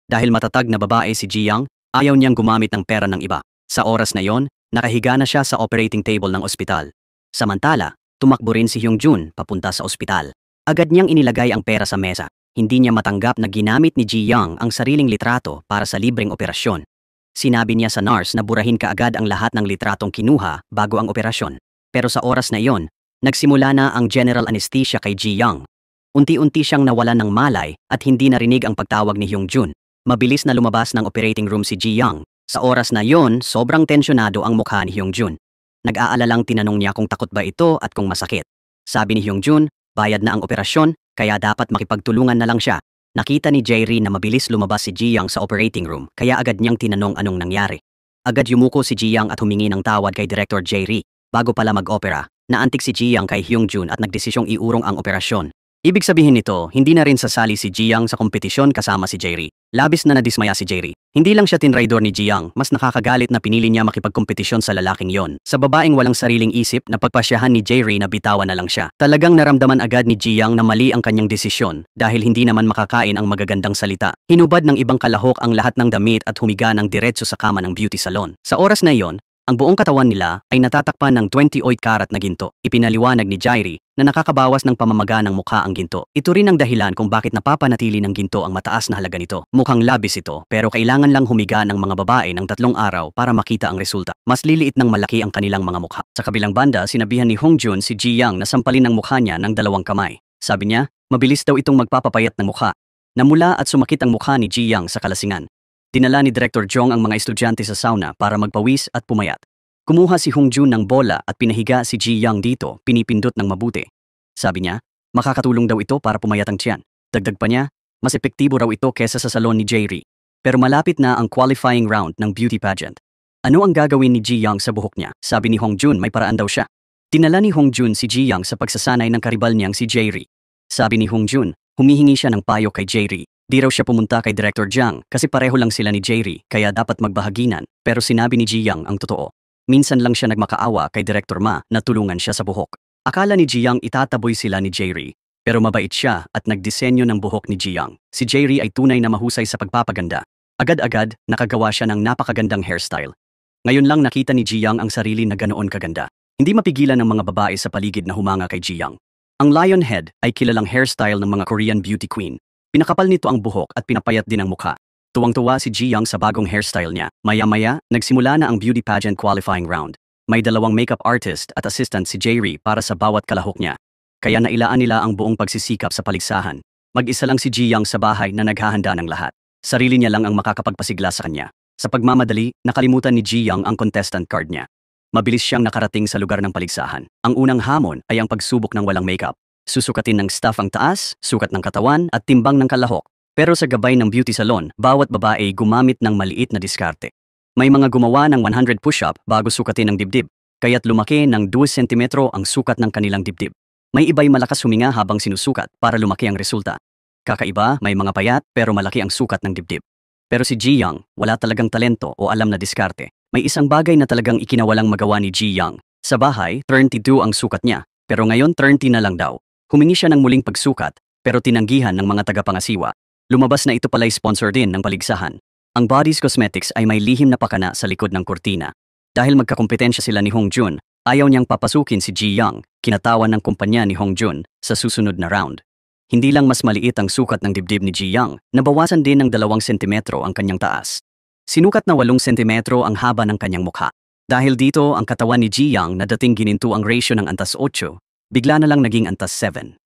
Dahil matatag na babae si Jiang, ayaw niyang gumamit ng pera ng iba. Sa oras na yon, nakahiga na siya sa operating table ng ospital. Samantala, tumakbo rin si Hyungjun papunta sa ospital. Agad niyang inilagay ang pera sa mesa. Hindi niya matanggap na ginamit ni Jiang ang sariling litrato para sa libreng operasyon. Sinabi niya sa nurse na burahin kaagad ang lahat ng litratong kinuha bago ang operasyon. Pero sa oras na iyon, nagsimula na ang general anesthesia kay Jiang. Unti-unti siyang nawalan ng malay at hindi narinig ang pagtawag ni Hyungjun. Mabilis na lumabas ng operating room si Jiang. Sa oras na iyon, sobrang tensyonado ang mukha ni Hyungjun. Nag-aalalang tinanong niya kung takot ba ito at kung masakit. Sabi ni Hyungjun, bayad na ang operasyon, kaya dapat makipagtulungan na lang siya. Nakita ni Jae-ri na mabilis lumabas si Jiang sa operating room, kaya agad niyang tinanong anong nangyari. Agad yumuko si Jiang at humingi ng tawad kay Director Jae-ri. Bago pala mag-opera, naantik si Jiang kay Hyungjun at nagdesisyong iurong ang operasyon. Ibig sabihin nito, hindi na rin sasali si Jiang sa kompetisyon kasama si Jae-ri. Labis na nadismaya si Jae-ri. Hindi lang siya tinraidor ni Jiang, mas nakakagalit na pinili niya makipagkompetisyon sa lalaking yon. Sa babaeng walang sariling isip na pagpasyahan ni Jae-ri na bitawan na lang siya. Talagang naramdaman agad ni Jiang na mali ang kanyang desisyon dahil hindi naman makakain ang magagandang salita. Hinubad ng ibang kalahok ang lahat ng damit at humiga ng diretso sa kama ng beauty salon. Sa oras na iyon, ang buong katawan nila ay natatakpan ng 28 karat na ginto. Ipinaliwanag ni Jae-ri na nakakabawas ng pamamaga ng mukha ang ginto. Ito rin ang dahilan kung bakit napapanatili ng ginto ang mataas na halaga nito. Mukhang labis ito, pero kailangan lang humiga ng mga babae ng 3 araw para makita ang resulta. Mas liliit ng malaki ang kanilang mga mukha. Sa kabilang banda, sinabihan ni Hyungjun si Jiang na sampalin ang mukha niya ng 2 kamay. Sabi niya, mabilis daw itong magpapapayat ng mukha. Namula at sumakit ang mukha ni Jiang sa kalasingan. Dinala ni Director Jong ang mga estudyante sa sauna para magpawis at pumayat. Kumuha si Hyungjun ng bola at pinahiga si Jiang dito, pinipindot ng mabuti. Sabi niya, makakatulong daw ito para pumayat ang tiyan. Dagdag pa niya, mas epektibo raw ito kesa sa salon ni Jae-ri. Pero malapit na ang qualifying round ng beauty pageant. Ano ang gagawin ni Jiang sa buhok niya? Sabi ni Hyungjun, may paraan daw siya. Dinala ni Hyungjun si Jiang sa pagsasanay ng karibal niyang si Jae-ri. Sabi ni Hyungjun, humihingi siya ng payo kay Jae-ri. Di raw siya pumunta kay Director Jang kasi pareho lang sila ni Jae-ri kaya dapat magbahaginan. Pero sinabi ni Jiang ang totoo. Minsan lang siya nagmakaawa kay Director Ma na tulungan siya sa buhok. Akala ni Jiang itataboy sila ni Jae-ri, pero mabait siya at nagdisenyo ng buhok ni Jiang. Si Jae-ri ay tunay na mahusay sa pagpapaganda. Agad-agad, nakagawa siya ng napakagandang hairstyle. Ngayon lang nakita ni Jiang ang sarili na ganoon kaganda. Hindi mapigilan ng mga babae sa paligid na humanga kay Jiang. Ang lion head ay kilalang hairstyle ng mga Korean beauty queen. Pinakapal nito ang buhok at pinapayat din ang mukha. Tuwang-tuwa si Jiang sa bagong hairstyle niya. Maya-maya, nagsimula na ang beauty pageant qualifying round. May 2 makeup artist at assistant si Jae-ri para sa bawat kalahok niya. Kaya nailaan nila ang buong pagsisikap sa paligsahan. Mag-isa lang si Jiang sa bahay na naghahanda ng lahat. Sarili niya lang ang makakapagpasigla sa kanya. Sa pagmamadali, nakalimutan ni Jiang ang contestant card niya. Mabilis siyang nakarating sa lugar ng paligsahan. Ang unang hamon ay ang pagsubok ng walang makeup. Susukatin ng staff ang taas, sukat ng katawan at timbang ng kalahok. Pero sa gabay ng beauty salon, bawat babae gumamit ng maliit na diskarte. May mga gumawa ng 100 push-up bago sukatin ang dibdib, kaya't lumaki ng 2 sentimetro ang sukat ng kanilang dibdib. May iba'y malakas huminga habang sinusukat para lumaki ang resulta. Kakaiba, may mga payat pero malaki ang sukat ng dibdib. Pero si Jiang, wala talagang talento o alam na diskarte. May isang bagay na talagang ikinawalang magawa ni Jiang. Sa bahay, 32 ang sukat niya, pero ngayon 30 na lang daw. Humingi siya ng muling pagsukat, pero tinanggihan ng mga tagapangasiwa. Lumabas na ito pala'y sponsor din ng paligsahan. Ang Body's Cosmetics ay may lihim na pakana sa likod ng kurtina. Dahil magkakompetensya sila ni Hyungjun, ayaw niyang papasukin si Jiang, kinatawan ng kumpanya ni Hyungjun sa susunod na round. Hindi lang mas maliit ang sukat ng dibdib ni Jiang, nabawasan din ng 2 sentimetro ang kanyang taas. Sinukat na 8 sentimetro ang haba ng kanyang mukha. Dahil dito ang katawan ni Jiang na dating gininto ang ratio ng antas 8, bigla na lang naging antas 7.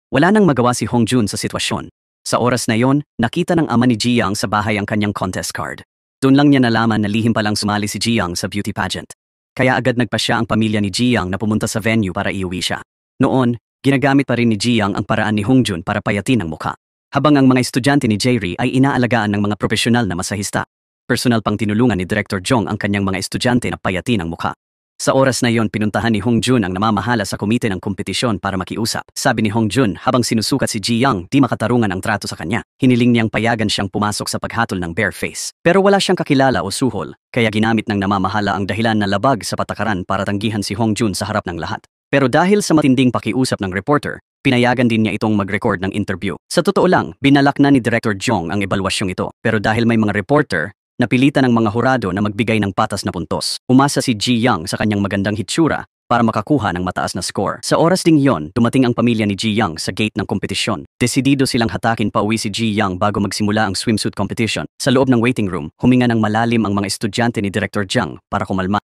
Wala nang magawa si Hyungjun sa sitwasyon. Sa oras na yon, nakita ng ama ni Jiang sa bahay ang kanyang contest card. Doon lang niya nalaman na lihim palang sumali si Jiang sa beauty pageant. Kaya agad nagpasya ang pamilya ni Jiang na pumunta sa venue para iuwi siya. Noon, ginagamit pa rin ni Jiang ang paraan ni Hyungjun para payatin ang mukha. Habang ang mga estudyante ni Jae-ri ay inaalagaan ng mga profesional na masahista. Personal pang tinulungan ni Director Jong ang kanyang mga estudyante na payatin ang mukha. Sa oras na iyon, pinuntahan ni Hyungjun ang namamahala sa komite ng kompetisyon para makiusap. Sabi ni Hyungjun, habang sinusukat si Jiang, di makatarungan ang trato sa kanya. Hiniling niyang payagan siyang pumasok sa paghatol ng bare face. Pero wala siyang kakilala o suhol, kaya ginamit ng namamahala ang dahilan na labag sa patakaran para tanggihan si Hyungjun sa harap ng lahat. Pero dahil sa matinding pakiusap ng reporter, pinayagan din niya itong mag-record ng interview. Sa totoo lang, binalak na ni Director Jong ang ebalwasyong ito. Pero dahil may mga reporter, napilitan ng mga hurado na magbigay ng patas na puntos. Umasa si Ji Young sa kanyang magandang hitsura para makakuha ng mataas na score. Sa oras ding yon, dumating ang pamilya ni Ji Young sa gate ng kompetisyon. Desidido silang hatakin pa uwi si Ji Young bago magsimula ang swimsuit competition. Sa loob ng waiting room, huminga ng malalim ang mga estudyante ni Director Jung para kumalma.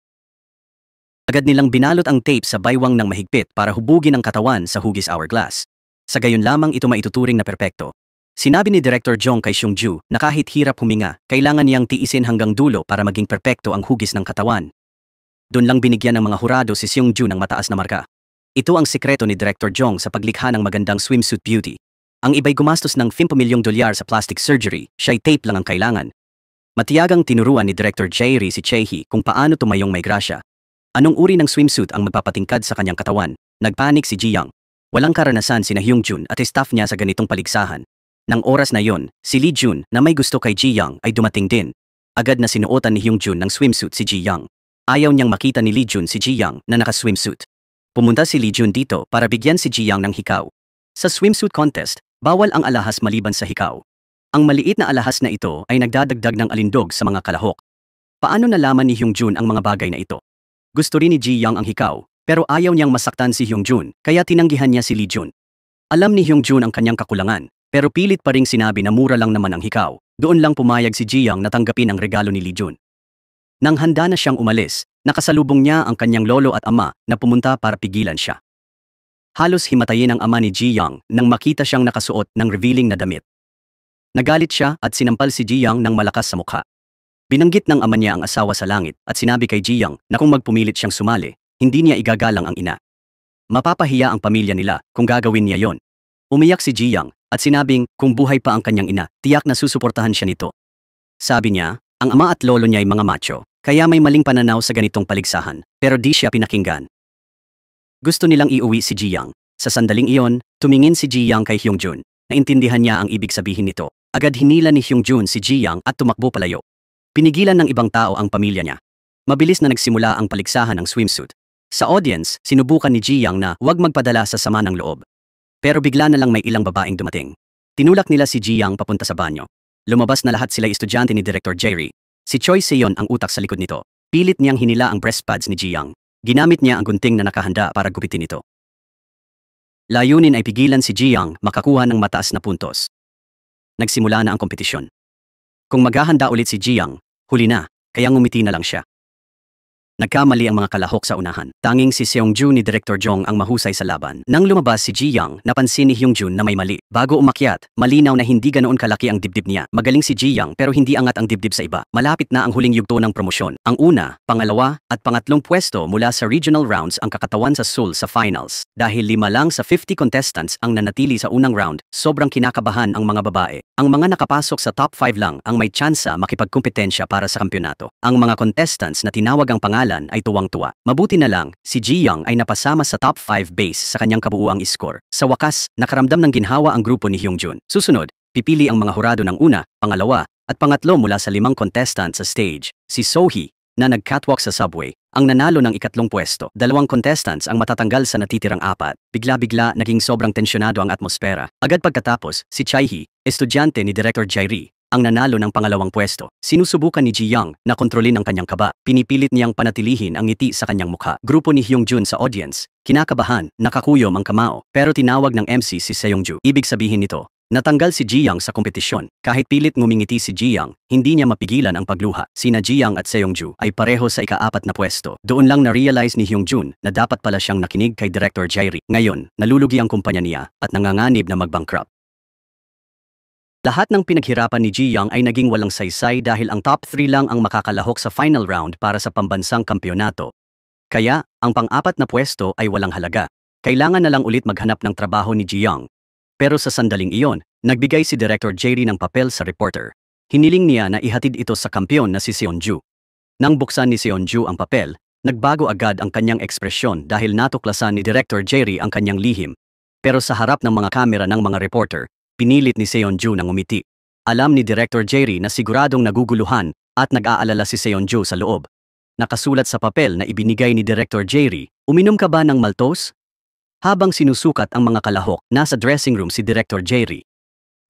Agad nilang binalot ang tape sa baywang ng mahigpit para hubugin ang katawan sa hugis hourglass. Sa gayon lamang ito maituturing na perpekto. Sinabi ni Director Jong kay Seungju na kahit hirap huminga, kailangan niyang tiisin hanggang dulo para maging perpekto ang hugis ng katawan. Doon lang binigyan ng mga hurado si Seungju ng mataas na marka. Ito ang sikreto ni Director Jong sa paglikha ng magandang swimsuit beauty. Ang iba'y gumastos ng $50 milyong sa plastic surgery, siya'y tape lang ang kailangan. Matiyagang tinuruan ni Director Jae-ri si Chae-hee kung paano tumayong may grasya. Anong uri ng swimsuit ang magpapatingkad sa kanyang katawan? Nagpanik si Ji Young. Walang karanasan sina Hyungjun at staff niya sa ganitong paligsahan. Nang oras na yon, si Lee Jun na may gusto kay Ji Young ay dumating din. Agad na sinuotan ni Hyungjun ng swimsuit si Ji Young. Ayaw niyang makita ni Lee Jun si Ji Young na naka-swimsuit. Pumunta si Lee Jun dito para bigyan si Ji Young ng hikaw. Sa swimsuit contest, bawal ang alahas maliban sa hikaw. Ang maliit na alahas na ito ay nagdadagdag ng alindog sa mga kalahok. Paano nalaman ni Hyungjun ang mga bagay na ito? Gusto rin ni Ji Young ang hikaw, pero ayaw niyang masaktan si Hyungjun, kaya tinanggihan niya si Lee Jun. Alam ni Hyungjun ang kanyang kakulangan, pero pilit pa ring sinabi na mura lang naman ang hikaw. Doon lang pumayag si Ji Young na tanggapin ang regalo ni Lee Jun. Nang handa na siyang umalis, nakasalubong niya ang kanyang lolo at ama na pumunta para pigilan siya. Halos himatayin ang ama ni Ji Young nang makita siyang nakasuot ng revealing na damit. Nagalit siya at sinampal si Ji Young ng malakas sa mukha. Binanggit ng ama niya ang asawa sa langit at sinabi kay Ji Young na kung magpumilit siyang sumali, hindi niya igagalang ang ina. Mapapahiya ang pamilya nila kung gagawin niya yon. Umiyak si Ji Young at sinabing kung buhay pa ang kanyang ina, tiyak na susuportahan siya nito. Sabi niya, ang ama at lolo niya ay mga macho, kaya may maling pananaw sa ganitong paligsahan, pero di siya pinakinggan. Gusto nilang iuwi si Ji Young. Sa sandaling iyon, tumingin si Ji Young kay Hyungjun. Naintindihan niya ang ibig sabihin nito. Agad hinila ni Hyungjun si Ji Young at tumakbo palayo. Pinigilan ng ibang tao ang pamilya niya. Mabilis na nagsimula ang paligsahan ng swimsuit. Sa audience, sinubukan ni Ji Young na huwag magpadala sa sama ng loob. Pero bigla na lang may ilang babaeng dumating. Tinulak nila si Ji Young papunta sa banyo. Lumabas na lahat sila estudyante ni Director Jae-ri. Si Choi Se-yeon ang utak sa likod nito. Pilit niyang hinila ang breast pads ni Ji Young. Ginamit niya ang gunting na nakahanda para gupitin ito. Layunin ay pigilan si Ji Young makakuha ng mataas na puntos. Nagsimula na ang kompetisyon. Kung maghahanda ulit si Ji Young, huli na, kaya ngumiti na lang siya. Nagkamali ang mga kalahok sa unahan. Tanging si Seungju ni Director Jong ang mahusay sa laban. Nang lumabas si Ji Young, napansin ni Hyungjun na may mali. Bago umakyat, malinaw na hindi ganoon kalaki ang dibdib niya. Magaling si Ji Young pero hindi angat ang dibdib sa iba. Malapit na ang huling yugto ng promosyon. Ang una, pangalawa, at pangatlong pwesto mula sa regional rounds ang kakatawan sa Seoul sa finals. Dahil 5 lang sa 50 contestants ang nanatili sa unang round, sobrang kinakabahan ang mga babae. Ang mga nakapasok sa top 5 lang ang may tsansa makipagkumpetensya para sa kampyonato. Ang mga contestants na tinawag ang pangalan ay tuwang-tuwa. Mabuti na lang, si Ji Young ay napasama sa top 5 base sa kanyang kabuuang score. Sa wakas, nakaramdam ng ginhawa ang grupo ni Hyungjun. Susunod, pipili ang mga hurado ng una, pangalawa, at pangatlo mula sa 5 contestant sa stage. Si Sohee, na nag-catwalk sa subway, ang nanalo ng ikatlong pwesto. 2 contestants ang matatanggal sa natitirang 4. Bigla-bigla naging sobrang tensyonado ang atmosfera. Agad pagkatapos, si Chae-hee, estudyante ni Director Jae-ri, ang nanalo ng pangalawang pwesto. Sinusubukan ni Ji Young na kontrolin ang kanyang kaba. Pinipilit niyang panatilihin ang ngiti sa kanyang mukha. Grupo ni Hyungjun sa audience, kinakabahan, nakakuyom ang kamao, pero tinawag ng MC si Seungju. Ibig sabihin nito, natanggal si Ji Young sa kompetisyon. Kahit pilit ngumingiti si Ji Young, hindi niya mapigilan ang pagluha. Sina Ji Young at Seungju ay pareho sa ika-4 na pwesto. Doon lang na-realize ni Hyungjun na dapat pala siyang nakinig kay Director Jae-ri. Ngayon, nalulugi ang kumpanya niya at nanganganib na mag-bankrupt. Lahat ng pinaghirapan ni Ji Young ay naging walang saysay dahil ang top 3 lang ang makakalahok sa final round para sa pambansang kampyonato. Kaya, ang pang-4 na pwesto ay walang halaga. Kailangan na lang ulit maghanap ng trabaho ni Ji Young. Pero sa sandaling iyon, nagbigay si Director Jae-ri ng papel sa reporter. Hiniling niya na ihatid ito sa kampyon na si Seonju. Nang buksan ni Seonju ang papel, nagbago agad ang kanyang ekspresyon dahil natuklasan ni Director Jae-ri ang kanyang lihim. Pero sa harap ng mga kamera ng mga reporter, pinilit ni Seonju na ngumiti. Alam ni Director Jae-ri na siguradong naguguluhan at nag-aalala si Seonju sa loob. Nakasulat sa papel na ibinigay ni Director Jae-ri Uminom ka ba ng maltose? Habang sinusukat ang mga kalahok, nasa dressing room si Director Jerry.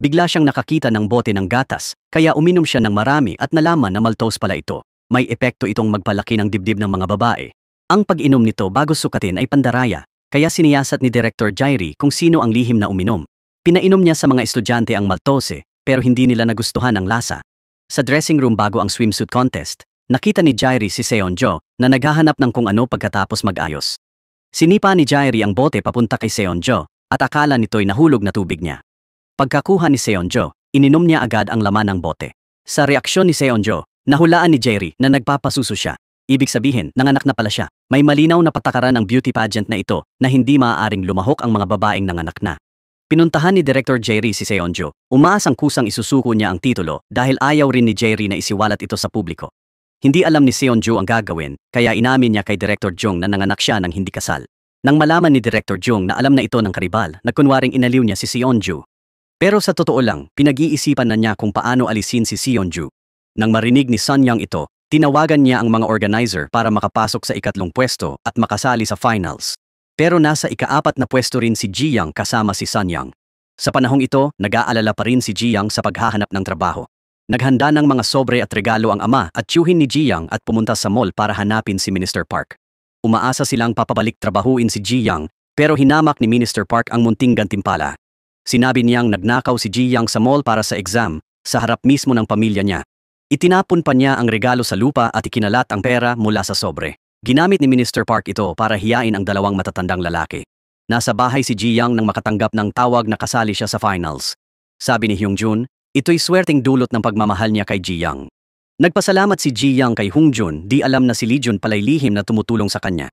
Bigla siyang nakakita ng bote ng gatas, kaya uminom siya ng marami at nalaman na maltose pala ito. May epekto itong magpalaki ng dibdib ng mga babae. Ang pag-inom nito bago sukatin ay pandaraya, kaya siniyasat ni Director Jerry kung sino ang lihim na uminom. Pinainom niya sa mga estudyante ang maltose, pero hindi nila nagustuhan ang lasa. Sa dressing room bago ang swimsuit contest, nakita ni Jerry si Seonjo na naghahanap ng kung ano pagkatapos mag-ayos. Sinipa ni Jerry ang bote papunta kay Seonjo at akala nito'y nahulog na tubig niya. Pagkakuha ni Seonjo, ininom niya agad ang laman ng bote. Sa reaksyon ni Seonjo, nahulaan ni Jerry na nagpapasuso siya. Ibig sabihin, nanganak na pala siya. May malinaw na patakaran ng beauty pageant na ito na hindi maaaring lumahok ang mga babaeng nanganak na. Pinuntahan ni Director Jerry si Seonjo. Umaasang kusang isusuko niya ang titulo dahil ayaw rin ni Jerry na isiwalat ito sa publiko. Hindi alam ni Seonjo ang gagawin, kaya inamin niya kay Director Jung na nanganak siya ng hindi kasal. Nang malaman ni Director Jung na alam na ito ng karibal, nagkunwaring inaliw niya si Seonjo. Pero sa totoo lang, pinag-iisipan na niya kung paano alisin si Seonjo. Nang marinig ni Sun Young ito, tinawagan niya ang mga organizer para makapasok sa ikatlong pwesto at makasali sa finals. Pero nasa ika-4 na pwesto rin si Ji Young kasama si Sun Young. Sa panahong ito, nag-aalala pa rin si Ji Young sa paghahanap ng trabaho. Naghanda ng mga sobre at regalo ang ama at tiyuhin ni Ji Young at pumunta sa mall para hanapin si Minister Park. Umaasa silang papabalik trabahuin si Ji Young, pero hinamak ni Minister Park ang munting gantimpala. Sinabi niyang nagnakaw si Ji Young sa mall para sa exam, sa harap mismo ng pamilya niya. Itinapon pa niya ang regalo sa lupa at ikinalat ang pera mula sa sobre. Ginamit ni Minister Park ito para hiyain ang dalawang matatandang lalaki. Nasa bahay si Ji Young nang makatanggap ng tawag na kasali siya sa finals. Sabi ni Hyungjun, ito'y swerteng dulot ng pagmamahal niya kay Ji Young. Nagpasalamat si Ji Young kay Hyungjun, di alam na si Lee Jun pala'y lihim na tumutulong sa kanya.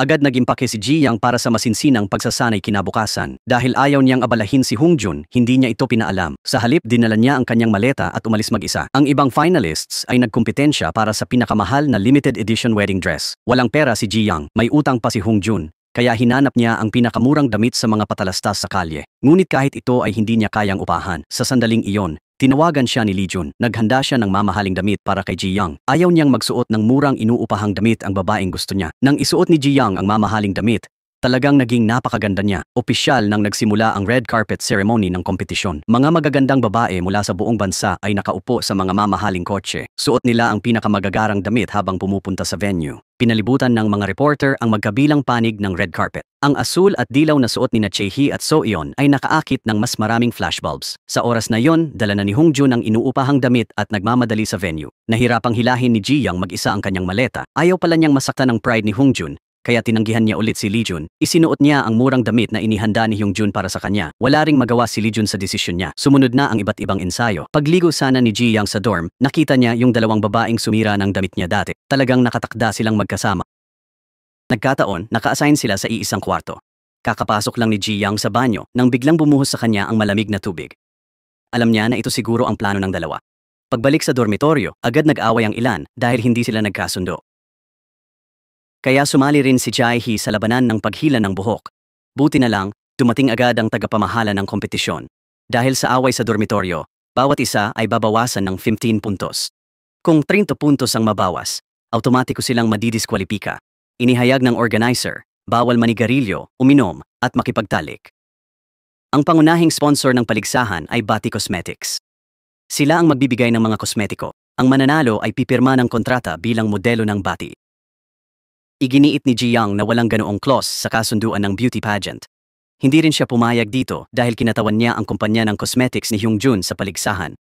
Agad nag-impake si Ji Young para sa masinsinang pagsasanay kinabukasan. Dahil ayaw niyang abalahin si Hyungjun, hindi niya ito pinaalam. Sa halip, dinala niya ang kanyang maleta at umalis mag-isa. Ang ibang finalists ay nagkumpetensya para sa pinakamahal na limited edition wedding dress. Walang pera si Ji Young, may utang pa si Hyungjun. Kaya hinanap niya ang pinakamurang damit sa mga patalastas sa kalye. Ngunit kahit ito ay hindi niya kayang upahan, sa sandaling iyon, tinawagan siya ni Lee Jun. Naghanda siya ng mamahaling damit para kay Ji Young. Ayaw niyang magsuot ng murang inuupahang damit ang babaeng gusto niya. Nang isuot ni Ji Young ang mamahaling damit, talagang naging napakaganda niya. Opisyal nang nagsimula ang red carpet ceremony ng kompetisyon. Mga magagandang babae mula sa buong bansa ay nakaupo sa mga mamahaling kotse. Suot nila ang pinakamagagarang damit habang pumupunta sa venue. Pinalibutan ng mga reporter ang magkabilang panig ng red carpet. Ang asul at dilaw na suot ni Chae-hee at So-eon ay nakaakit ng mas maraming flashbulbs. Sa oras na yon, dala na ni Hyungjun ang inuupahang damit at nagmamadali sa venue. Nahirapang hilahin ni Ji Young mag-isa ang kanyang maleta. Ayaw pala niyang masaktan ng pride ni Hyungjun, kaya tinanggihan niya ulit si Lee Jun. Isinuot niya ang murang damit na inihanda ni Hyungjun para sa kanya. Wala ring magawa si Lee Jun sa desisyon niya. Sumunod na ang iba't ibang ensayo. Pagligo sana ni Ji Young sa dorm, nakita niya yung dalawang babaeng sumira ng damit niya dati. Talagang nakatakda silang magkasama. Nagkataon, naka-assign sila sa iisang kwarto. Kakapasok lang ni Ji Young sa banyo nang biglang bumuhos sa kanya ang malamig na tubig. Alam niya na ito siguro ang plano ng dalawa. Pagbalik sa dormitoryo, agad nag-away ang ilan dahil hindi sila nagkasundo. Kaya sumali rin si Chae-hee sa labanan ng paghila ng buhok. Buti na lang, dumating agad ang tagapamahala ng kompetisyon. Dahil sa away sa dormitoryo, bawat isa ay babawasan ng 15 puntos. Kung 30 puntos ang mabawas, automatiko silang madidiskwalipika. Inihayag ng organizer, bawal manigarilyo, uminom, at makipagtalik. Ang pangunahing sponsor ng paligsahan ay Bati Cosmetics. Sila ang magbibigay ng mga kosmetiko. Ang mananalo ay pipirma ng kontrata bilang modelo ng Bati. Iginiit ni Ji Young na walang ganoong clause sa kasunduan ng beauty pageant. Hindi rin siya pumayag dito dahil kinatawan niya ang kumpanya ng cosmetics ni Hyungjun sa paligsahan.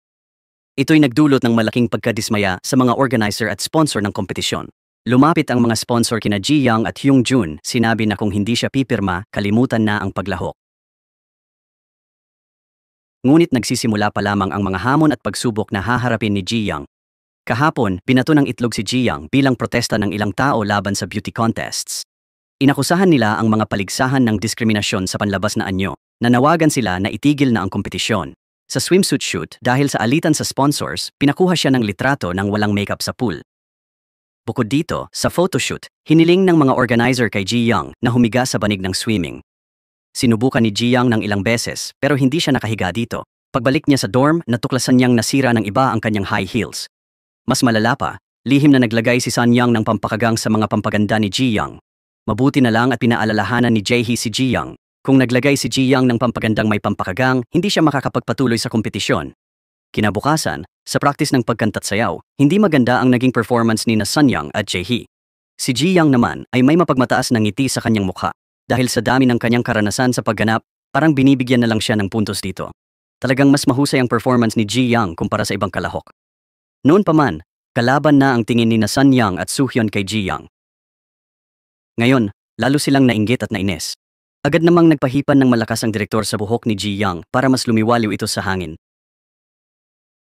Ito'y nagdulot ng malaking pagkadismaya sa mga organizer at sponsor ng kompetisyon. Lumapit ang mga sponsor kina Ji Young at Hyungjun, sinabi na kung hindi siya pipirma, kalimutan na ang paglahok. Ngunit nagsisimula pa lamang ang mga hamon at pagsubok na haharapin ni Ji Young. Kahapon, binato ng itlog si Ji Young bilang protesta ng ilang tao laban sa beauty contests. Inakusahan nila ang mga paligsahan ng diskriminasyon sa panlabas na anyo. Nanawagan sila na itigil na ang kompetisyon. Sa swimsuit shoot, dahil sa alitan sa sponsors, pinakuha siya ng litrato ng walang makeup sa pool. Bukod dito, sa photoshoot, hiniling ng mga organizer kay Ji Young na humiga sa banig ng swimming. Sinubukan ni Ji Young ng ilang beses pero hindi siya nakahiga dito. Pagbalik niya sa dorm, natuklasan niyang nasira ng iba ang kanyang high heels. Mas malala pa, lihim na naglagay si Sanyang ng pampakagang sa mga pampaganda ni Ji Yang. Mabuti na lang at pinaalalahanan ni Jae-hee si Ji Yang. Kung naglagay si Ji Yang ng pampagandang may pampakagang, hindi siya makakapagpatuloy sa kompetisyon. Kinabukasan, sa praktis ng pagkanta't sayaw, hindi maganda ang naging performance ni na Sanyang at Jae-hee. Si Ji Yang naman ay may mapagmataas na ngiti sa kanyang mukha. Dahil sa dami ng kanyang karanasan sa pagganap, parang binibigyan na lang siya ng puntos dito. Talagang mas mahusay ang performance ni Ji Yang kumpara sa ibang kalahok. Noon pa man, kalaban na ang tingin ni na Sanyang at Suhyun kay Ji Yang. Ngayon, lalo silang nainggit at nainis. Agad namang nagpahipan ng malakas ang direktor sa buhok ni Ji Yang para mas lumiwaliw ito sa hangin.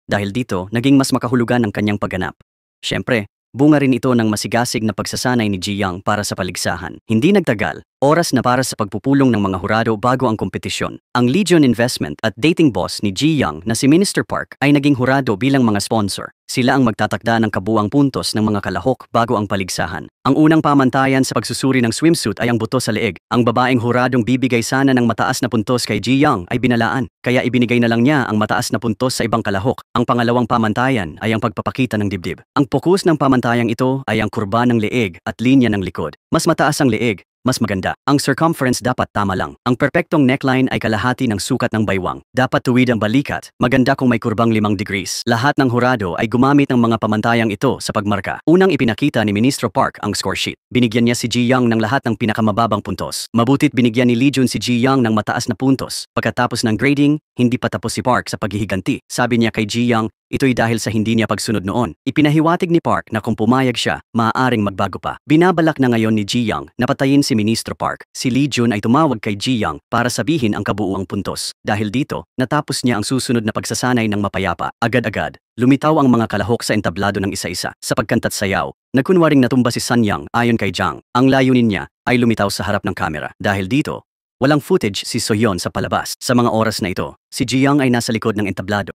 Dahil dito, naging mas makahulugan ang kanyang pagganap. Siyempre, bunga rin ito ng masigasig na pagsasanay ni Ji Yang para sa paligsahan. Hindi nagtagal, oras na para sa pagpupulong ng mga hurado bago ang kompetisyon. Ang Legion Investment at dating boss ni Ji Yang na si Minister Park ay naging hurado bilang mga sponsor. Sila ang magtatakda ng kabuang puntos ng mga kalahok bago ang paligsahan. Ang unang pamantayan sa pagsusuri ng swimsuit ay ang buto sa leeg. Ang babaeng huradong bibigay sana ng mataas na puntos kay Ji Yang ay binalaan, kaya ibinigay na lang niya ang mataas na puntos sa ibang kalahok. Ang pangalawang pamantayan ay ang pagpapakita ng dibdib. Ang pokus ng pamantayang ito ay ang kurba ng leeg at linya ng likod. Mas mataas ang leeg, mas maganda. Ang circumference dapat tama lang. Ang perpektong neckline ay kalahati ng sukat ng baywang. Dapat tuwid ang balikat, maganda kung may kurbang 5 degrees. Lahat ng hurado ay gumamit ng mga pamantayang ito sa pagmarka. Unang ipinakita ni Ministro Park ang score sheet. Binigyan niya si Ji Yang ng lahat ng pinakamababang puntos. Mabutit binigyan ni Lee Jun si Ji Yang ng mataas na puntos. Pagkatapos ng grading, hindi pa tapos si Park sa paghihiganti. Sabi niya kay Ji Yang, ito'y dahil sa hindi niya pagsunod noon. Ipinahiwatig ni Park na kung pumayag siya, maaaring magbago pa. Binabalak na ngayon ni Ji Yang na patayin si Ministro Park. Si Lee Jun ay tumawag kay Ji Yang para sabihin ang kabuuang puntos. Dahil dito, natapos niya ang susunod na pagsasanay ng mapayapa. Agad-agad, lumitaw ang mga kalahok sa entablado ng isa-isa. Sa pagkanta't sayaw, nagkunwaring natumba si Sanyang ayon kay Jang. Ang layunin niya ay lumitaw sa harap ng kamera. Dahil dito, walang footage si Soyeon sa palabas. Sa mga oras na ito, si Ji Yang ay nasa likod ng entablado.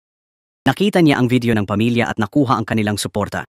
Nakita niya ang video ng pamilya at nakuha ang kanilang suporta.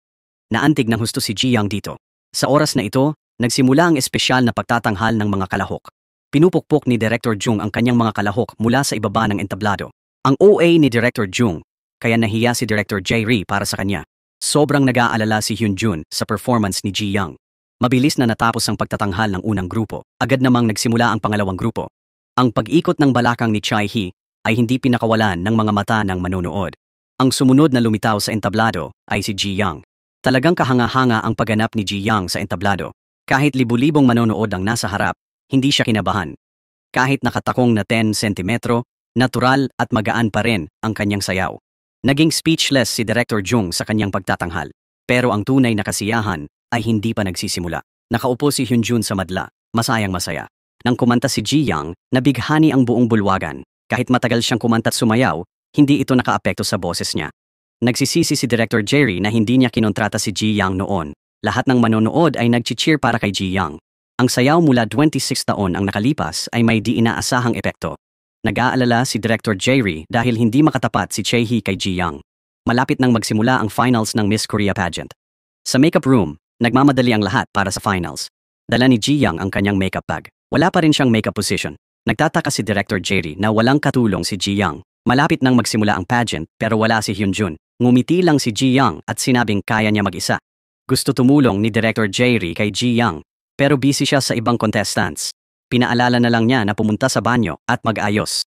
Naantig ng husto si Ji Yang dito. Sa oras na ito, nagsimula ang espesyal na pagtatanghal ng mga kalahok. Pinupukpok ni Director Jung ang kanyang mga kalahok mula sa ibaba ng entablado. Ang OA ni Director Jung, kaya nahiya si Director Jae-ri para sa kanya. Sobrang nag-aalala si Hyun Jun sa performance ni Ji Yang. Mabilis na natapos ang pagtatanghal ng unang grupo. Agad namang nagsimula ang pangalawang grupo. Ang pag-ikot ng balakang ni Jae-hee ay hindi pinakawalan ng mga mata ng manonood. Ang sumunod na lumitaw sa entablado ay si Ji Yang. Talagang kahanga-hanga ang pagganap ni Ji Yang sa entablado. Kahit libu-libong manonood ang nasa harap, hindi siya kinabahan. Kahit nakatakong na 10 sentimetro, natural at magaan pa rin ang kanyang sayaw. Naging speechless si Director Jung sa kanyang pagtatanghal. Pero ang tunay na kasiyahan ay hindi pa nagsisimula. Nakaupo si Hyun Jun sa madla, masayang masaya. Nang kumanta si Ji Yang, nabighani ang buong bulwagan. Kahit matagal siyang kumanta't sumayaw, hindi ito nakaapekto sa boses niya. Nagsisisi si Director Jae-ri na hindi niya kinontrata si Ji Yang noon. Lahat ng manonood ay nag-cheer para kay Ji Yang. Ang sayaw mula 26 taon ang nakalipas ay may di inaasahang epekto. Nag-aalala si Director Jae-ri dahil hindi makatapat si Jae-hee kay Ji Yang. Malapit nang magsimula ang finals ng Miss Korea pageant. Sa makeup room, nagmamadali ang lahat para sa finals. Dala ni Ji Yang ang kanyang makeup bag. Wala pa rin siyang makeup position. Nagtataka si Director Jae-ri na walang katulong si Ji Yang. Malapit nang magsimula ang pageant pero wala si Hyun Jun. Ngumiti lang si Ji Yang at sinabing kaya niya mag-isa. Gusto tumulong ni Director Jae-ri kay Ji Yang pero busy siya sa ibang contestants. Pinaalala na lang niya na pumunta sa banyo at mag-ayos.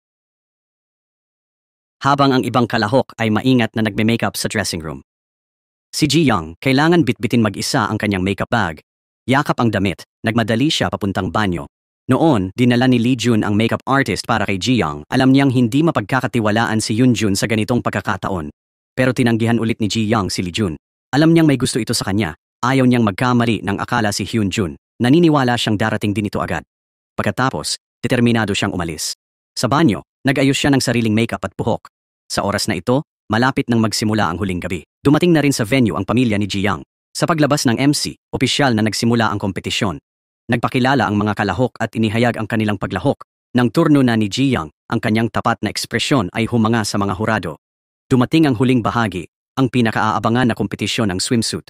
Habang ang ibang kalahok ay maingat na nagme-makeup sa dressing room. Si Ji Yang kailangan bitbitin mag-isa ang kanyang makeup bag. Yakap ang damit, nagmadali siya papuntang banyo. Noon, dinala ni Lee Jun ang makeup artist para kay Ji Yang. Alam niyang hindi mapagkakatiwalaan si Hyun Jun sa ganitong pagkakataon. Pero tinanggihan ulit ni Ji Yang si Lee Jun. Alam niyang may gusto ito sa kanya. Ayaw niyang magkamali ng akala si Hyun Jun. Naniniwala siyang darating din ito agad. Pagkatapos, determinado siyang umalis. Sa banyo, nag-ayos siya ng sariling makeup at buhok. Sa oras na ito, malapit nang magsimula ang huling gabi. Dumating na rin sa venue ang pamilya ni Ji Yang. Sa paglabas ng MC, opisyal na nagsimula ang kompetisyon. Nagpakilala ang mga kalahok at inihayag ang kanilang paglahok. Nang turno na ni Ji Yang, ang kanyang tapat na ekspresyon ay humanga sa mga hurado. Dumating ang huling bahagi, ang pinakaaabangan na kompetisyon ng swimsuit.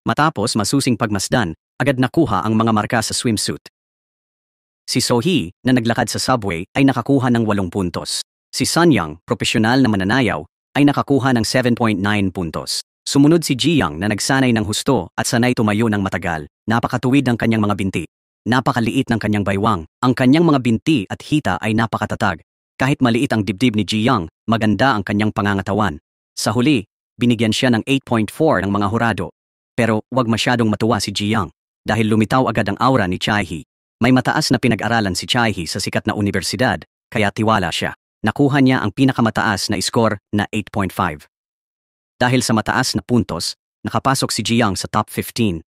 Matapos masusing pagmasdan, agad nakuha ang mga marka sa swimsuit. Si So-hee, na naglakad sa subway, ay nakakuha ng 8 puntos. Si Sanyang, propesyonal na mananayaw, ay nakakuha ng 7.9 puntos. Sumunod si Jiang na nagsanay ng husto at sanay tumayo ng matagal. Napakatuwid ng kanyang mga binti. Napakaliit ng kanyang baywang. Ang kanyang mga binti at hita ay napakatatag. Kahit maliit ang dibdib ni Jiang, maganda ang kanyang pangangatawan. Sa huli, binigyan siya ng 8.4 ng mga hurado. Pero wag masyadong matuwa si Jiang dahil lumitaw agad ang aura ni Chaihe. May mataas na pinag-aralan si Chaihe sa sikat na universidad, kaya tiwala siya. Nakuha niya ang pinakamataas na score na 8.5. Dahil sa mataas na puntos, nakapasok si Jiang sa top 15.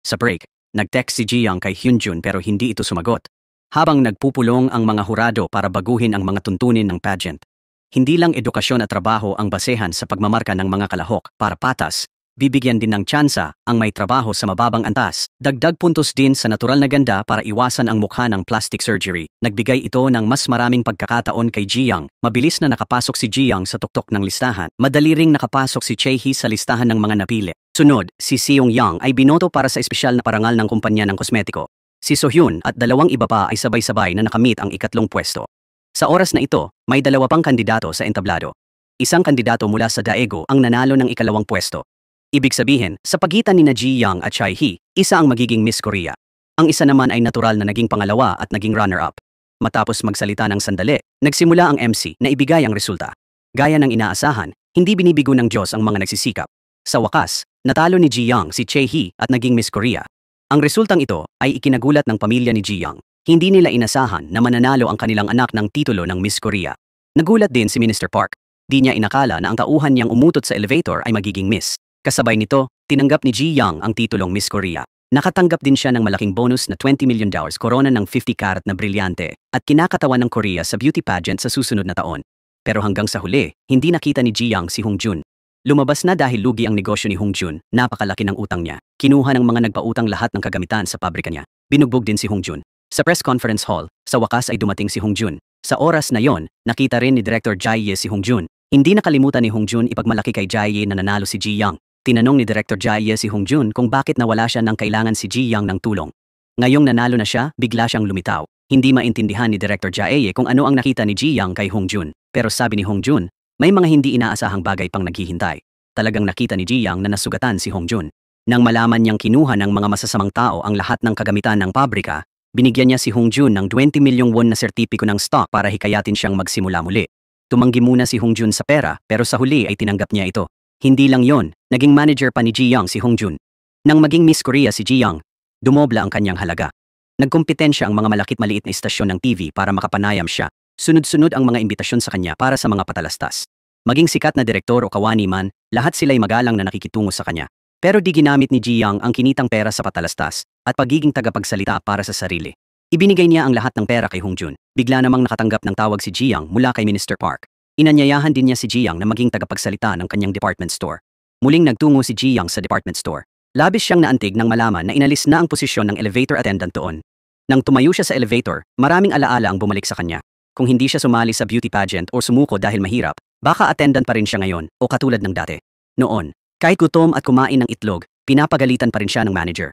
Sa break, nag-text si Jiang kay Hyunjun pero hindi ito sumagot. Habang nagpupulong ang mga hurado para baguhin ang mga tuntunin ng pageant. Hindi lang edukasyon at trabaho ang basehan sa pagmamarka ng mga kalahok para patas, bibigyan din ng tsansa ang may trabaho sa mababang antas. Dagdag puntos din sa natural na ganda para iwasan ang mukha ng plastic surgery. Nagbigay ito ng mas maraming pagkakataon kay Jiang. Mabilis na nakapasok si Jiang sa tuktok ng listahan. Madali ring nakapasok si Chaihe sa listahan ng mga napili. Sunod, si Seong Yang ay binoto para sa espesyal na parangal ng kumpanya ng kosmetiko. Si Sohyun at dalawang iba pa ay sabay-sabay na nakamit ang ikatlong pwesto. Sa oras na ito, may dalawa pang kandidato sa entablado. Isang kandidato mula sa Daegu ang nanalo ng ikalawang pwesto. Ibig sabihin, sa pagitan ni Jiang at Chaihe, isa ang magiging Miss Korea. Ang isa naman ay natural na naging pangalawa at naging runner-up. Matapos magsalita ng sandali, nagsimula ang MC na ibigay ang resulta. Gaya ng inaasahan, hindi binibigo ng Diyos ang mga nagsisikap. Sa wakas, natalo ni Jiang si Chaihe at naging Miss Korea. Ang resultang ito ay ikinagulat ng pamilya ni Jiang. Hindi nila inasahan na mananalo ang kanilang anak ng titulo ng Miss Korea. Nagulat din si Minister Park. Di niya inakala na ang tauhan niyang umutot sa elevator ay magiging Miss. Kasabay nito, tinanggap ni Jiang ang titulong Miss Korea. Nakatanggap din siya ng malaking bonus na $20 million korona ng 50 karat na brilyante at kinakatawan ng Korea sa beauty pageant sa susunod na taon. Pero hanggang sa huli, hindi nakita ni Jiang si Hongjun. Lumabas na dahil lugi ang negosyo ni Hongjun, napakalaki ng utang niya. Kinuha ng mga nagpautang lahat ng kagamitan sa pabrika niya. Binugbog din si Hongjun. Sa press conference hall, sa wakas ay dumating si Hongjun. Sa oras na yon, nakita rin ni Director Jae si Hongjun. Hindi nakalimutan ni Hongjun ipagmalaki kay Jae na nanalo si Jiang. Tinanong ni Director Jae si Hongjun kung bakit nawala siya nang kailangan si Jiang ng tulong. Ngayong nanalo na siya, bigla siyang lumitaw. Hindi maintindihan ni Director Jae kung ano ang nakita ni Jiang kay Hongjun. Pero sabi ni Hongjun, may mga hindi inaasahang bagay pang naghihintay. Talagang nakita ni Jiang na nasugatan si Hongjun. Nang malaman niyang kinuha ng mga masasamang tao ang lahat ng kagamitan ng pabrika, binigyan niya si Hongjun ng 20 milyong won na sertipiko ng stock para hikayatin siyang magsimula muli. Tumanggi muna si Hongjun sa pera pero sa huli ay tinanggap niya ito. Hindi lang yon, naging manager pa ni Jiang si Hongjun. Nang maging Miss Korea si Jiang, dumobla ang kanyang halaga. Nagkompetensya ang mga malakit-maliit na istasyon ng TV para makapanayam siya. Sunod-sunod ang mga imbitasyon sa kanya para sa mga patalastas. Maging sikat na direktor o kawani man, lahat sila'y magalang na nakikitungo sa kanya. Pero di ginamit ni Jiang ang kinitang pera sa patalastas at pagiging tagapagsalita para sa sarili. Ibinigay niya ang lahat ng pera kay Hongjun. Bigla namang nakatanggap ng tawag si Jiang mula kay Minister Park. Inanyayahan din niya si Jiang na maging tagapagsalita ng kanyang department store. Muling nagtungo si Jiang sa department store. Labis siyang naantig nang malaman na inalis na ang posisyon ng elevator attendant doon. Nang tumayo siya sa elevator, maraming alaala ang bumalik sa kanya. Kung hindi siya sumali sa beauty pageant o sumuko dahil mahirap, baka attendant pa rin siya ngayon o katulad ng dati. Noon, kahit gutom at kumain ng itlog, pinapagalitan pa rin siya ng manager.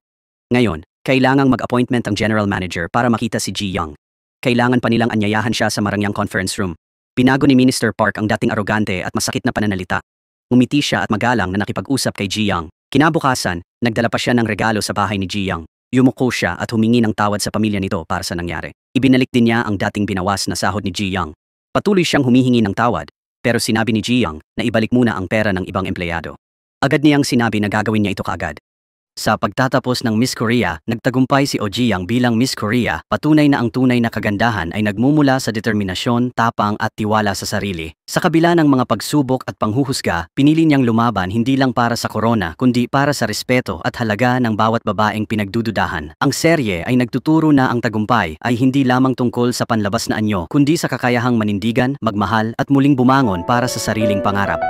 Ngayon, kailangang mag-appointment ang general manager para makita si Jiang. Kailangan pa nilang anyayahan siya sa marangyang conference room. Pinago ni Minister Park ang dating arogante at masakit na pananalita. Ngumiti siya at magalang na nakipag-usap kay Jiang. Kinabukasan, nagdala pa siya ng regalo sa bahay ni Jiang. Yumuko siya at humingi ng tawad sa pamilya nito para sa nangyari. Ibinalik din niya ang dating binawas na sahod ni Jiang. Patuloy siyang humihingi ng tawad, pero sinabi ni Jiang na ibalik muna ang pera ng ibang empleyado. Agad niyang sinabi na gagawin niya ito kaagad. Sa pagtatapos ng Miss Korea, nagtagumpay si Oh Jiang bilang Miss Korea, patunay na ang tunay na kagandahan ay nagmumula sa determinasyon, tapang at tiwala sa sarili. Sa kabila ng mga pagsubok at panghuhusga, pinili niyang lumaban hindi lang para sa korona kundi para sa respeto at halaga ng bawat babaeng pinagdududahan. Ang serye ay nagtuturo na ang tagumpay ay hindi lamang tungkol sa panlabas na anyo kundi sa kakayahang manindigan, magmahal at muling bumangon para sa sariling pangarap.